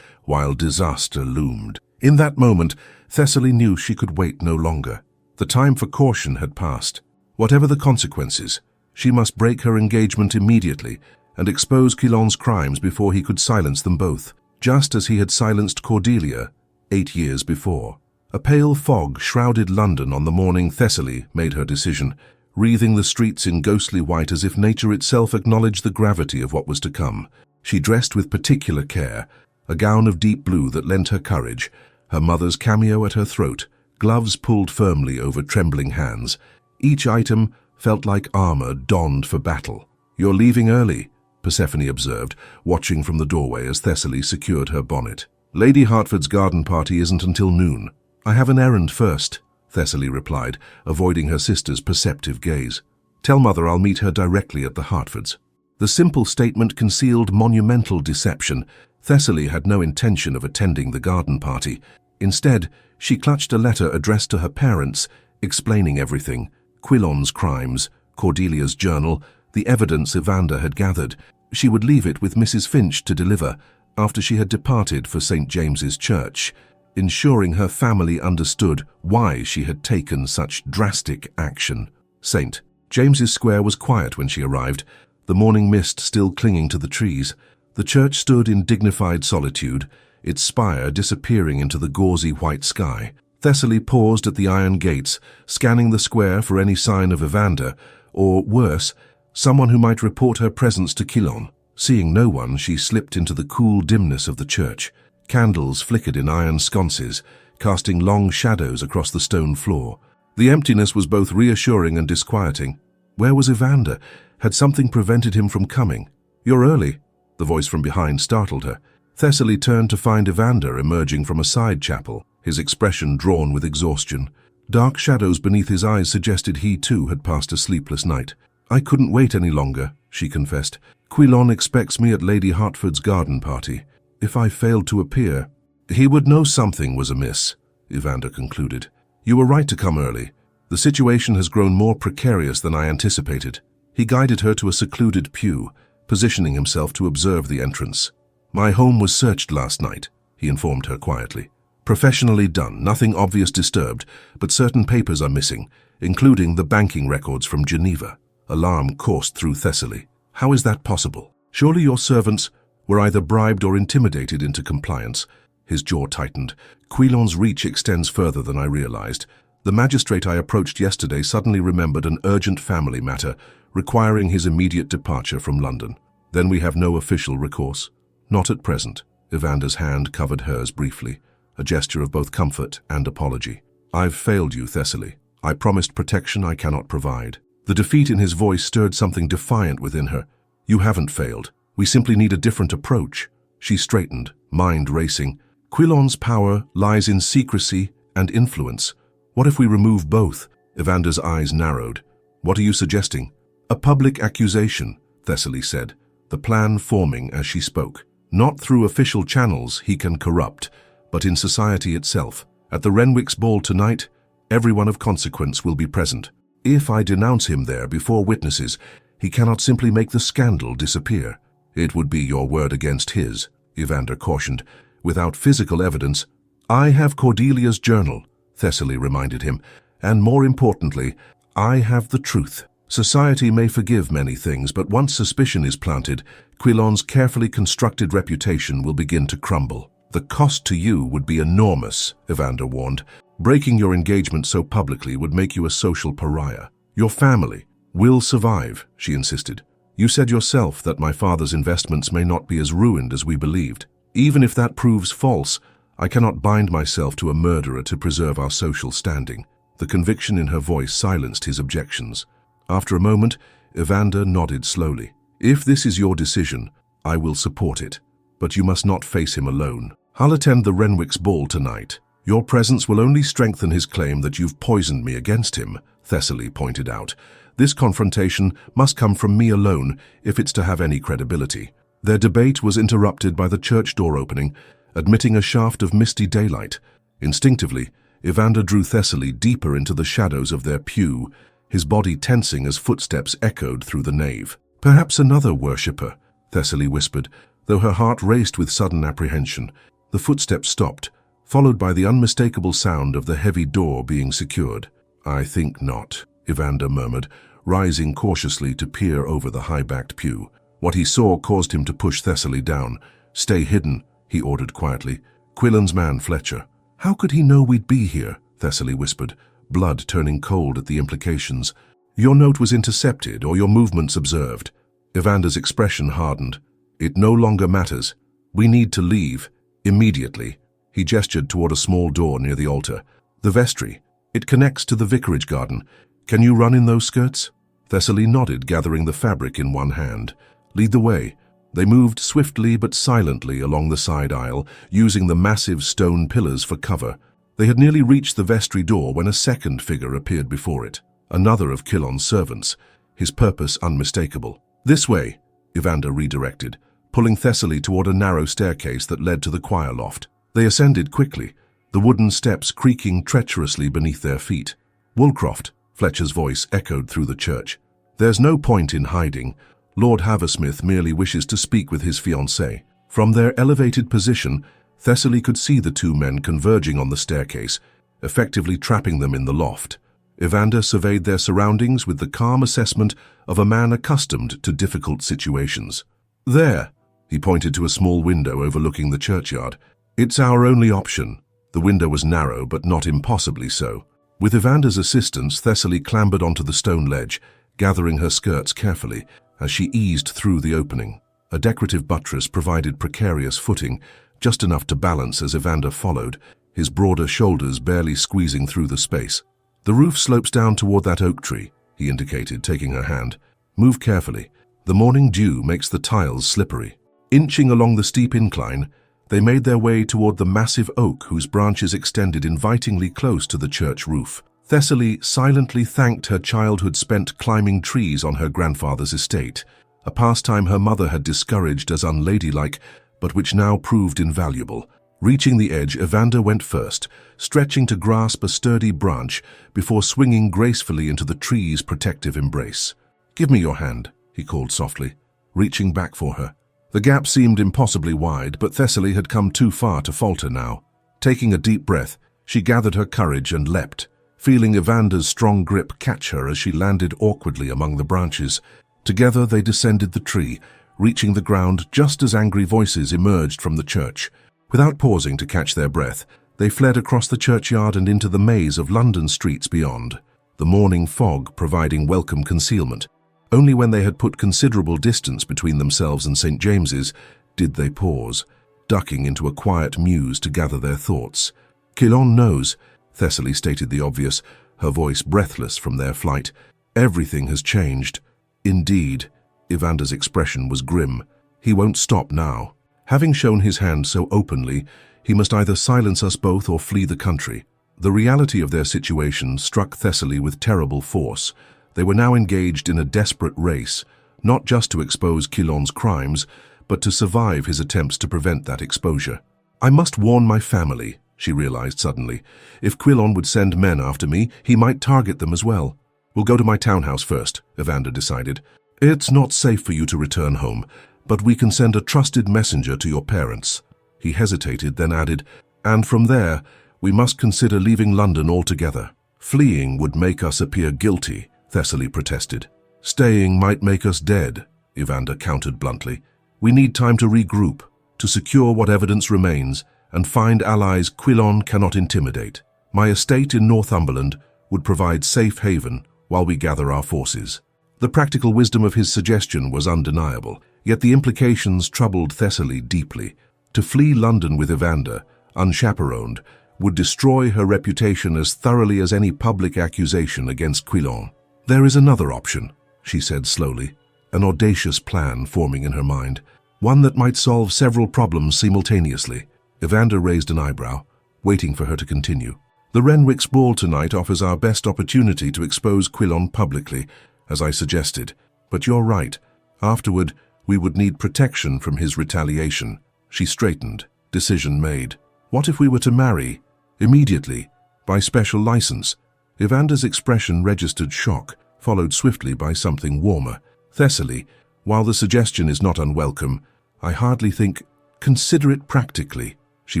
while disaster loomed. In that moment, Thessaly knew she could wait no longer. The time for caution had passed. Whatever the consequences, she must break her engagement immediately and expose Quilon's crimes before he could silence them both, just as he had silenced Cordelia 8 years before. A pale fog shrouded London on the morning Thessaly made her decision, wreathing the streets in ghostly white as if nature itself acknowledged the gravity of what was to come. She dressed with particular care, a gown of deep blue that lent her courage, her mother's cameo at her throat, gloves pulled firmly over trembling hands. Each item felt like armor donned for battle. "You're leaving early," Persephone observed, watching from the doorway as Thessaly secured her bonnet. "Lady Hertford's garden party isn't until noon. I have an errand first," Thessaly replied, avoiding her sister's perceptive gaze. "Tell Mother I'll meet her directly at the Hertfords." The simple statement concealed monumental deception. Thessaly had no intention of attending the garden party. Instead, she clutched a letter addressed to her parents, explaining everything: Quilon's crimes, Cordelia's journal, the evidence Evander had gathered. She would leave it with Mrs. Finch to deliver after she had departed for St. James's Church, ensuring her family understood why she had taken such drastic action. St. James's Square was quiet when she arrived, the morning mist still clinging to the trees. The church stood in dignified solitude, its spire disappearing into the gauzy white sky. Thessaly paused at the iron gates, scanning the square for any sign of Evander, or, worse, someone who might report her presence to Quilon. Seeing no one, she slipped into the cool dimness of the church. Candles flickered in iron sconces, casting long shadows across the stone floor. The emptiness was both reassuring and disquieting. Where was Evander? Had something prevented him from coming? "You're early," the voice from behind startled her. Thessaly turned to find Evander emerging from a side chapel, his expression drawn with exhaustion. Dark shadows beneath his eyes suggested he too had passed a sleepless night. "I couldn't wait any longer," she confessed. "Quilon expects me at Lady Hertford's garden party. If I failed to appear, he would know something was amiss," Evander concluded. "You were right to come early. The situation has grown more precarious than I anticipated." He guided her to a secluded pew, positioning himself to observe the entrance. "My home was searched last night," he informed her quietly. "Professionally done, nothing obvious disturbed, but certain papers are missing, including the banking records from Geneva." Alarm coursed through Thessaly. "How is that possible? Surely your servants were either bribed or intimidated into compliance." His jaw tightened. "Quilon's reach extends further than I realized. The magistrate I approached yesterday suddenly remembered an urgent family matter requiring his immediate departure from London. Then we have no official recourse." "Not at present." Evander's hand covered hers briefly, a gesture of both comfort and apology. "I've failed you, Thessaly. I promised protection I cannot provide." The defeat in his voice stirred something defiant within her. "You haven't failed. We simply need a different approach." She straightened, mind racing. "Quilon's power lies in secrecy and influence. What if we remove both?" Evander's eyes narrowed. "What are you suggesting?" "A public accusation," Thessaly said, the plan forming as she spoke. "Not through official channels he can corrupt, but in society itself. At the Renwick's ball tonight, everyone of consequence will be present. If I denounce him there before witnesses, he cannot simply make the scandal disappear." "It would be your word against his," Evander cautioned. "Without physical evidence." "I have Cordelia's journal," Thessaly reminded him, "and more importantly, I have the truth. Society may forgive many things, but once suspicion is planted, Quilon's carefully constructed reputation will begin to crumble." "The cost to you would be enormous," Evander warned. Breaking your engagement so publicly would make you a social pariah. Your family will survive, she insisted. You said yourself that my father's investments may not be as ruined as we believed. Even if that proves false, I cannot bind myself to a murderer to preserve our social standing. The conviction in her voice silenced his objections. After a moment, Evander nodded slowly. If this is your decision, I will support it. But you must not face him alone. I'll attend the Renwick's ball tonight. Your presence will only strengthen his claim that you've poisoned me against him, Thessaly pointed out. This confrontation must come from me alone if it's to have any credibility. Their debate was interrupted by the church door opening, admitting a shaft of misty daylight. Instinctively, Evander drew Thessaly deeper into the shadows of their pew, his body tensing as footsteps echoed through the nave. Perhaps another worshipper, Thessaly whispered, though her heart raced with sudden apprehension. The footsteps stopped, followed by the unmistakable sound of the heavy door being secured. I think not, Evander murmured, rising cautiously to peer over the high-backed pew. What he saw caused him to push Thessaly down. Stay hidden, he ordered quietly. Quillen's man, Fletcher. How could he know we'd be here? Thessaly whispered, blood turning cold at the implications. Your note was intercepted or your movements observed. Evander's expression hardened. It no longer matters. We need to leave. Immediately. He gestured toward a small door near the altar. The vestry. It connects to the vicarage garden. Can you run in those skirts? Thessaly nodded, gathering the fabric in one hand. Lead the way. They moved swiftly but silently along the side aisle, using the massive stone pillars for cover. They had nearly reached the vestry door when a second figure appeared before it. Another of Quillon's servants, his purpose unmistakable. This way, Evander redirected, pulling Thessaly toward a narrow staircase that led to the choir loft. They ascended quickly, the wooden steps creaking treacherously beneath their feet. Woolcroft, Fletcher's voice echoed through the church. There's no point in hiding. Lord Haversmith merely wishes to speak with his fiancée. From their elevated position, Thessaly could see the two men converging on the staircase, effectively trapping them in the loft. Evander surveyed their surroundings with the calm assessment of a man accustomed to difficult situations. There, he pointed to a small window overlooking the churchyard. It's our only option. The window was narrow, but not impossibly so. With Evander's assistance, Thessaly clambered onto the stone ledge, gathering her skirts carefully as she eased through the opening. A decorative buttress provided precarious footing, just enough to balance as Evander followed, his broader shoulders barely squeezing through the space. The roof slopes down toward that oak tree, he indicated, taking her hand. Move carefully. The morning dew makes the tiles slippery. Inching along the steep incline, they made their way toward the massive oak whose branches extended invitingly close to the church roof. Thessaly silently thanked her childhood spent climbing trees on her grandfather's estate, a pastime her mother had discouraged as unladylike, but which now proved invaluable. Reaching the edge, Evander went first, stretching to grasp a sturdy branch before swinging gracefully into the tree's protective embrace. Give me your hand, he called softly, reaching back for her. The gap seemed impossibly wide, but Thessaly had come too far to falter now. Taking a deep breath, she gathered her courage and leapt, feeling Evander's strong grip catch her as she landed awkwardly among the branches. Together they descended the tree, reaching the ground just as angry voices emerged from the church. Without pausing to catch their breath, they fled across the churchyard and into the maze of London streets beyond, the morning fog providing welcome concealment. Only when they had put considerable distance between themselves and St. James's did they pause, ducking into a quiet muse to gather their thoughts. Quillon knows, Thessaly stated the obvious, her voice breathless from their flight. Everything has changed. Indeed, Evander's expression was grim. He won't stop now. Having shown his hand so openly, he must either silence us both or flee the country. The reality of their situation struck Thessaly with terrible force. They were now engaged in a desperate race, not just to expose Quillon's crimes, but to survive his attempts to prevent that exposure. I must warn my family, she realized suddenly. If Quillon would send men after me, he might target them as well. We'll go to my townhouse first, Evander decided. It's not safe for you to return home, but we can send a trusted messenger to your parents. He hesitated, then added, and from there, we must consider leaving London altogether. Fleeing would make us appear guilty, Thessaly protested. Staying might make us dead, Evander countered bluntly. We need time to regroup, to secure what evidence remains, and find allies Quillon cannot intimidate. My estate in Northumberland would provide safe haven while we gather our forces. The practical wisdom of his suggestion was undeniable, yet the implications troubled Thessaly deeply. To flee London with Evander, unchaperoned, would destroy her reputation as thoroughly as any public accusation against Quilon. "There is another option," she said slowly, an audacious plan forming in her mind, one that might solve several problems simultaneously. Evander raised an eyebrow, waiting for her to continue. "The Renwick's ball tonight offers our best opportunity to expose Quilon publicly, as I suggested. But you're right. Afterward, we would need protection from his retaliation." She straightened, decision made. "What if we were to marry? Immediately, by special license?" Evander's expression registered shock, followed swiftly by something warmer. "Thessaly, while the suggestion is not unwelcome, I hardly think— Consider it practically," she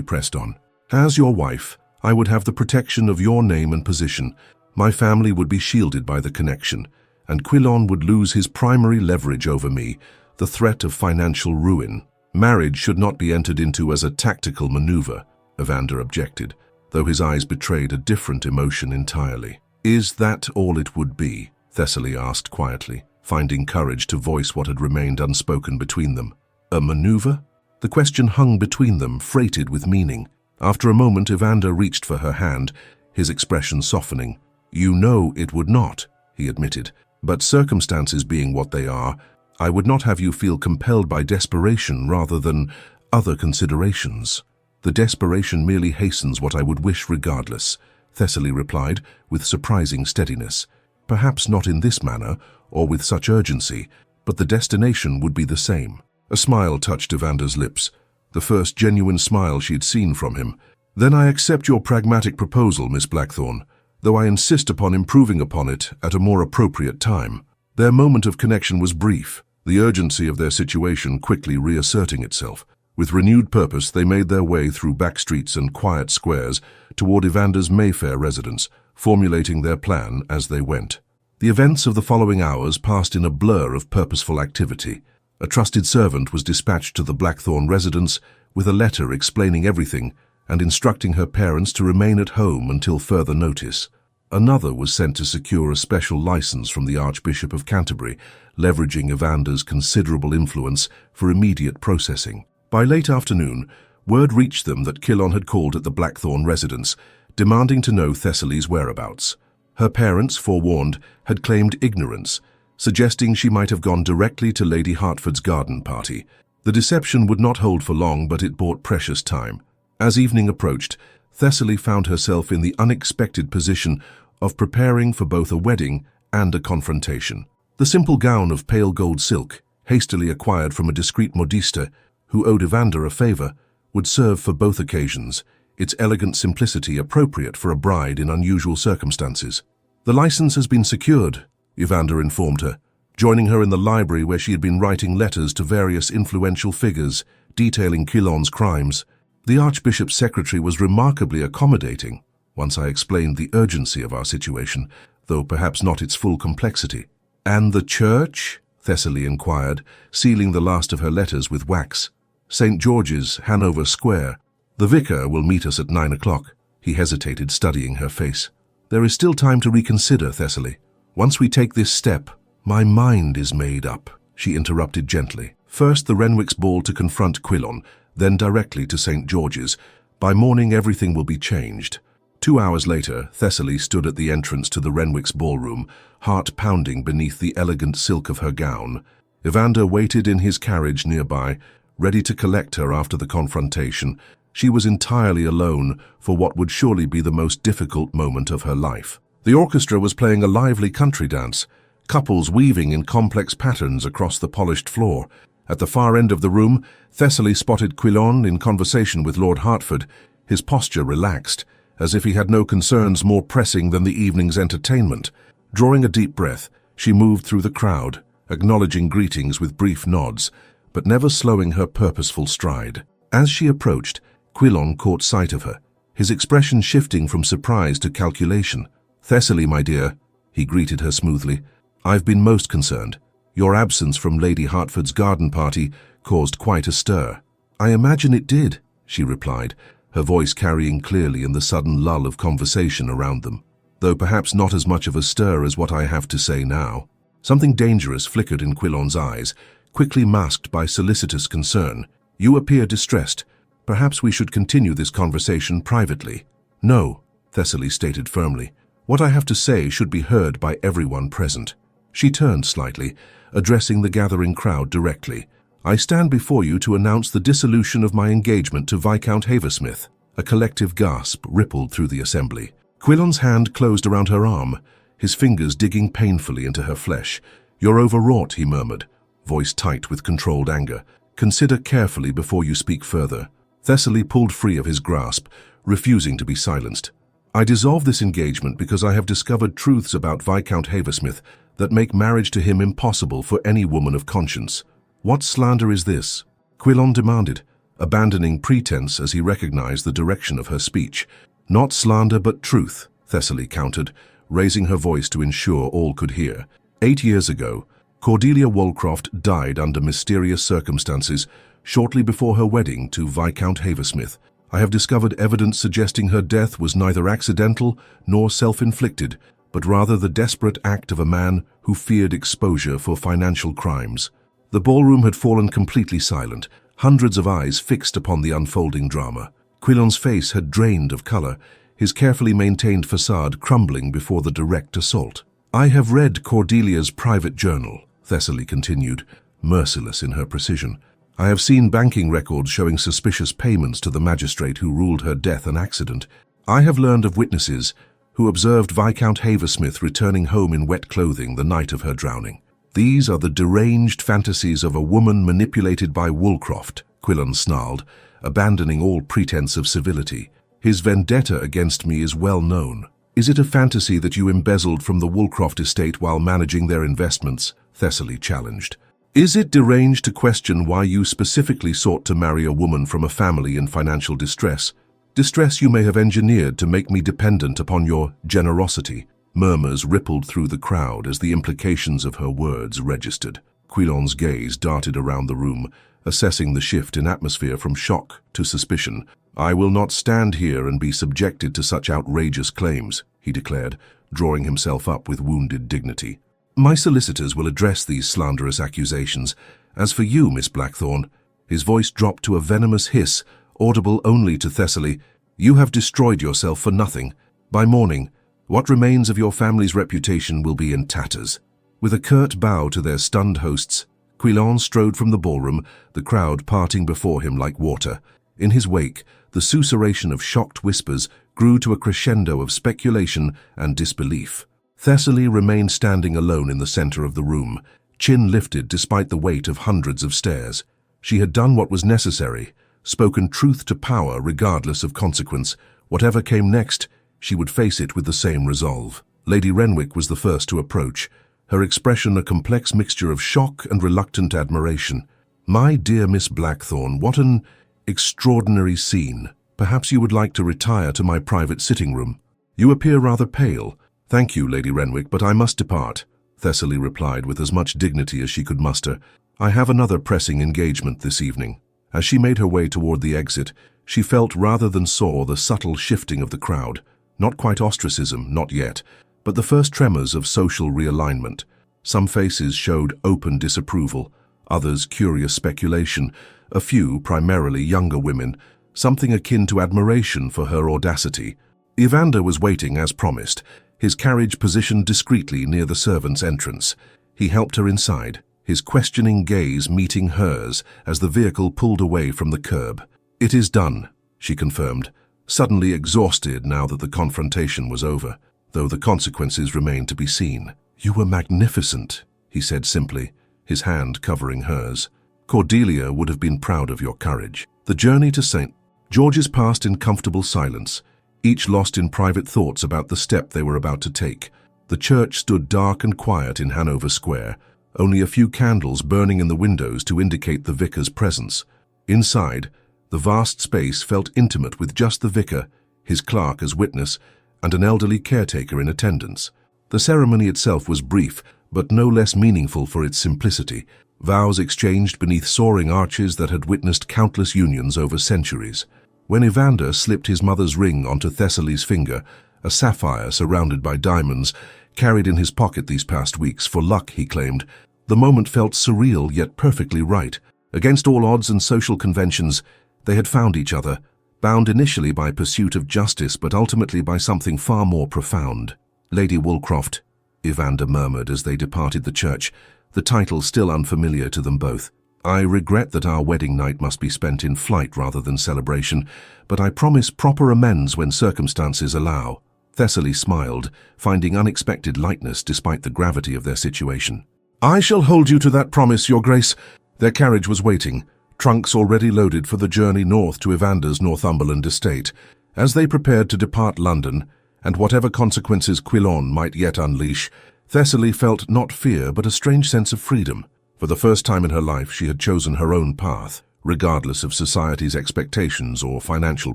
pressed on. "As your wife, I would have the protection of your name and position. My family would be shielded by the connection, and Quilon would lose his primary leverage over me, the threat of financial ruin. Marriage should not be entered into as a tactical maneuver," Evander objected, though his eyes betrayed a different emotion entirely. "Is that all it would be?" Thessaly asked quietly, finding courage to voice what had remained unspoken between them. "A maneuver?" The question hung between them, freighted with meaning. After a moment, Evander reached for her hand, his expression softening. "You know it would not," he admitted, "but circumstances being what they are, I would not have you feel compelled by desperation rather than other considerations." "The desperation merely hastens what I would wish regardless," Thessaly replied with surprising steadiness. "Perhaps not in this manner, or with such urgency, but the destination would be the same." A smile touched Evander's lips, the first genuine smile she had seen from him. "Then I accept your pragmatic proposal, Miss Blackthorne, though I insist upon improving upon it at a more appropriate time." Their moment of connection was brief, the urgency of their situation quickly reasserting itself. With renewed purpose, they made their way through back streets and quiet squares toward Evander's Mayfair residence, formulating their plan as they went. The events of the following hours passed in a blur of purposeful activity. A trusted servant was dispatched to the Blackthorne residence with a letter explaining everything and instructing her parents to remain at home until further notice. Another was sent to secure a special license from the Archbishop of Canterbury, leveraging Evander's considerable influence for immediate processing. By late afternoon, word reached them that Quilon had called at the Blackthorne residence, demanding to know Thessaly's whereabouts. Her parents, forewarned, had claimed ignorance, suggesting she might have gone directly to Lady Hertford's garden party. The deception would not hold for long, but it bought precious time. As evening approached, Thessaly found herself in the unexpected position of preparing for both a wedding and a confrontation. The simple gown of pale gold silk, hastily acquired from a discreet modiste who owed Evander a favor, would serve for both occasions, its elegant simplicity appropriate for a bride in unusual circumstances. "The license has been secured," Evander informed her, joining her in the library where she had been writing letters to various influential figures detailing Quilon's crimes. The Archbishop's secretary was remarkably accommodating once I explained the urgency of our situation, though perhaps not its full complexity. "And the church?" Thessaly inquired, sealing the last of her letters with wax. "St. George's, Hanover Square. The vicar will meet us at 9 o'clock. He hesitated, studying her face. "There is still time to reconsider, Thessaly. Once we take this step—" "My mind is made up," she interrupted gently. "First the Renwick's ball to confront Quilon, then directly to St. George's. By morning everything will be changed." 2 hours later, Thessaly stood at the entrance to the Renwick's ballroom, heart pounding beneath the elegant silk of her gown. Evander waited in his carriage nearby, ready to collect her after the confrontation. She was entirely alone for what would surely be the most difficult moment of her life. The orchestra was playing a lively country dance, couples weaving in complex patterns across the polished floor. At the far end of the room, Thessaly spotted Quilon in conversation with Lord Hertford, his posture relaxed, as if he had no concerns more pressing than the evening's entertainment. Drawing a deep breath, she moved through the crowd, acknowledging greetings with brief nods, but never slowing her purposeful stride. As she approached, Quilon caught sight of her, his expression shifting from surprise to calculation. "Thessaly, my dear," he greeted her smoothly, "I've been most concerned. Your absence from Lady Hertford's garden party caused quite a stir." "I imagine it did," she replied, her voice carrying clearly in the sudden lull of conversation around them, though perhaps not as much of a stir as what I have to say now. Something dangerous flickered in Quilon's eyes, quickly masked by solicitous concern. "You appear distressed. Perhaps we should continue this conversation privately." "No," Thessaly stated firmly. "What I have to say should be heard by everyone present." She turned slightly, addressing the gathering crowd directly. "I stand before you to announce the dissolution of my engagement to Viscount Haversmith." A collective gasp rippled through the assembly. Quilon's hand closed around her arm, his fingers digging painfully into her flesh. "You're overwrought," he murmured, voice tight with controlled anger. "Consider carefully before you speak further." Thessaly pulled free of his grasp, refusing to be silenced. "I dissolve this engagement because I have discovered truths about Viscount Haversmith that make marriage to him impossible for any woman of conscience." "What slander is this?" Quilon demanded, abandoning pretense as he recognized the direction of her speech. "Not slander but truth," Thessaly countered, raising her voice to ensure all could hear. 8 years ago, Cordelia Woolcroft died under mysterious circumstances shortly before her wedding to Viscount Haversmith. I have discovered evidence suggesting her death was neither accidental nor self-inflicted, but rather the desperate act of a man who feared exposure for financial crimes. The ballroom had fallen completely silent, hundreds of eyes fixed upon the unfolding drama. Quilon's face had drained of color, his carefully maintained facade crumbling before the direct assault. "I have read Cordelia's private journal," Thessaly continued, merciless in her precision. "I have seen banking records showing suspicious payments to the magistrate who ruled her death an accident. I have learned of witnesses who observed Viscount Haversmith returning home in wet clothing the night of her drowning. These are the deranged fantasies of a woman manipulated by Woolcroft," Quilon snarled, abandoning all pretense of civility. "His vendetta against me is well known." "Is it a fantasy that you embezzled from the Woolcroft estate while managing their investments?" Thessaly challenged. "Is it deranged to question why you specifically sought to marry a woman from a family in financial distress? Distress you may have engineered to make me dependent upon your generosity." Murmurs rippled through the crowd as the implications of her words registered. Quilon's gaze darted around the room, assessing the shift in atmosphere from shock to suspicion. "I will not stand here and be subjected to such outrageous claims," he declared, drawing himself up with wounded dignity. "My solicitors will address these slanderous accusations. As for you, Miss Blackthorne," his voice dropped to a venomous hiss, audible only to Thessaly, "you have destroyed yourself for nothing. By morning, what remains of your family's reputation will be in tatters." With a curt bow to their stunned hosts, Quilon strode from the ballroom, the crowd parting before him like water. In his wake, the susurration of shocked whispers grew to a crescendo of speculation and disbelief. Thessaly remained standing alone in the center of the room, chin lifted despite the weight of hundreds of stares. She had done what was necessary, spoken truth to power regardless of consequence. Whatever came next, she would face it with the same resolve. Lady Renwick was the first to approach, her expression a complex mixture of shock and reluctant admiration. "My dear Miss Blackthorne, what an extraordinary scene. Perhaps you would like to retire to my private sitting room. You appear rather pale." "Thank you, Lady Renwick, but I must depart," Thessaly replied with as much dignity as she could muster. "I have another pressing engagement this evening." As she made her way toward the exit, she felt rather than saw the subtle shifting of the crowd. Not quite ostracism, not yet, but the first tremors of social realignment. Some faces showed open disapproval, others curious speculation, a few, primarily younger women, something akin to admiration for her audacity. Evander was waiting as promised, his carriage positioned discreetly near the servants' entrance. He helped her inside, his questioning gaze meeting hers as the vehicle pulled away from the curb. "It is done," she confirmed, suddenly exhausted now that the confrontation was over, though the consequences remained to be seen. "You were magnificent," he said simply, his hand covering hers. "Cordelia would have been proud of your courage." The journey to St. George's passed in comfortable silence, each lost in private thoughts about the step they were about to take. The church stood dark and quiet in Hanover Square, only a few candles burning in the windows to indicate the vicar's presence. Inside, the vast space felt intimate with just the vicar, his clerk as witness, and an elderly caretaker in attendance. The ceremony itself was brief, but no less meaningful for its simplicity. Vows exchanged beneath soaring arches that had witnessed countless unions over centuries. When Evander slipped his mother's ring onto Thessaly's finger, a sapphire surrounded by diamonds, carried in his pocket these past weeks for luck, he claimed, the moment felt surreal yet perfectly right. Against all odds and social conventions, they had found each other, bound initially by pursuit of justice but ultimately by something far more profound. Lady Woolcroft, Evander murmured as they departed the church, the title still unfamiliar to them both. I regret that our wedding night must be spent in flight rather than celebration, but I promise proper amends when circumstances allow. Thessaly smiled, finding unexpected lightness despite the gravity of their situation. I shall hold you to that promise, Your Grace. Their carriage was waiting, trunks already loaded for the journey north to Evander's Northumberland estate. As they prepared to depart London, and whatever consequences Quilon might yet unleash, Thessaly felt not fear but a strange sense of freedom. For the first time in her life she had chosen her own path, regardless of society's expectations or financial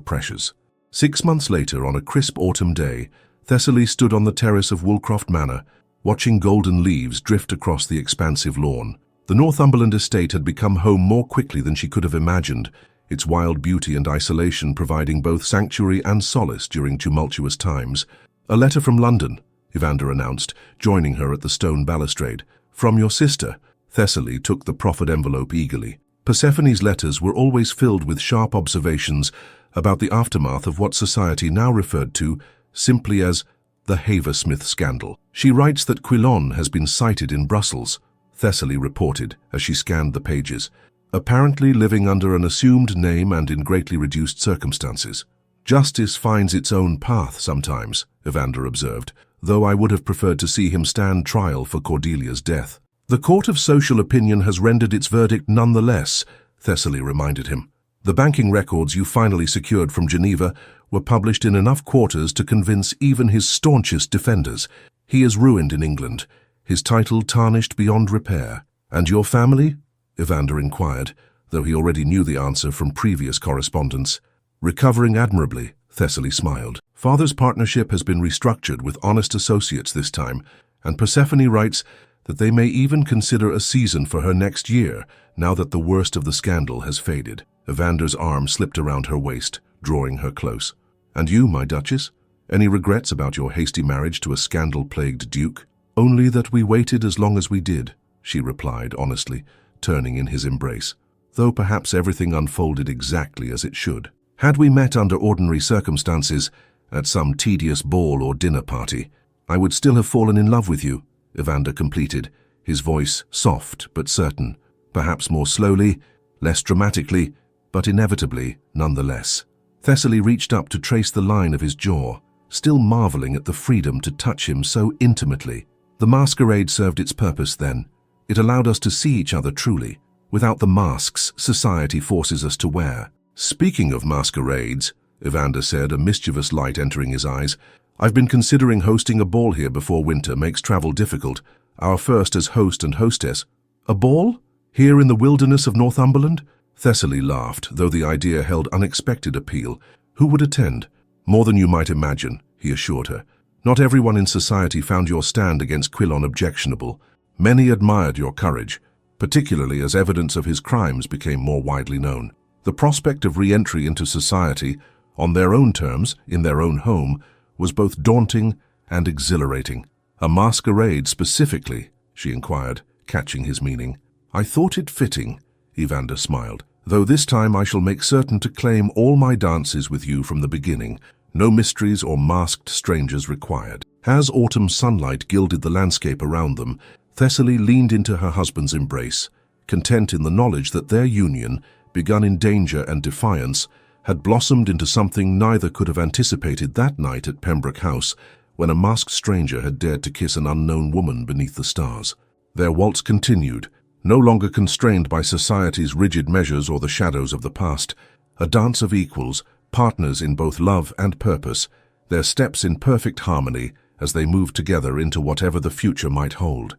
pressures. 6 months later, on a crisp autumn day, Thessaly stood on the terrace of Woolcroft Manor, watching golden leaves drift across the expansive lawn. The Northumberland estate had become home more quickly than she could have imagined, its wild beauty and isolation providing both sanctuary and solace during tumultuous times. A letter from London, Evander announced, joining her at the stone balustrade. From your sister. Thessaly took the proffered envelope eagerly. Persephone's letters were always filled with sharp observations about the aftermath of what society now referred to simply as the Haversmith scandal. She writes that Quilon has been sighted in Brussels, Thessaly reported as she scanned the pages, apparently living under an assumed name and in greatly reduced circumstances. Justice finds its own path sometimes, Evander observed, though I would have preferred to see him stand trial for Cordelia's death. The court of social opinion has rendered its verdict nonetheless, Thessaly reminded him. The banking records you finally secured from Geneva were published in enough quarters to convince even his staunchest defenders. He is ruined in England, his title tarnished beyond repair. And your family? Evander inquired, though he already knew the answer from previous correspondence. Recovering admirably, Thessaly smiled. Father's partnership has been restructured with honest associates this time, and Persephone writes that they may even consider a season for her next year, now that the worst of the scandal has faded. Evander's arm slipped around her waist, drawing her close. And you, my Duchess? Any regrets about your hasty marriage to a scandal-plagued duke? Only that we waited as long as we did, she replied honestly, turning in his embrace, though perhaps everything unfolded exactly as it should. Had we met under ordinary circumstances, at some tedious ball or dinner party, I would still have fallen in love with you, Evander completed, his voice soft but certain, perhaps more slowly, less dramatically, but inevitably nonetheless. Thessaly reached up to trace the line of his jaw, still marveling at the freedom to touch him so intimately. The masquerade served its purpose then. It allowed us to see each other truly, without the masks society forces us to wear. Speaking of masquerades, Evander said, a mischievous light entering his eyes, I've been considering hosting a ball here before winter makes travel difficult, our first as host and hostess. A ball? Here in the wilderness of Northumberland? Thessaly laughed, though the idea held unexpected appeal. Who would attend? More than you might imagine, he assured her. Not everyone in society found your stand against Quilon objectionable. Many admired your courage, particularly as evidence of his crimes became more widely known. The prospect of re-entry into society, on their own terms, in their own home, was both daunting and exhilarating. A masquerade specifically, she inquired, catching his meaning. I thought it fitting, Evander smiled, though this time I shall make certain to claim all my dances with you from the beginning, no mysteries or masked strangers required. As autumn sunlight gilded the landscape around them, Thessaly leaned into her husband's embrace, content in the knowledge that their union, begun in danger and defiance, had blossomed into something neither could have anticipated that night at Pembroke House, when a masked stranger had dared to kiss an unknown woman beneath the stars. Their waltz continued, no longer constrained by society's rigid measures or the shadows of the past, a dance of equals, partners in both love and purpose, their steps in perfect harmony as they moved together into whatever the future might hold.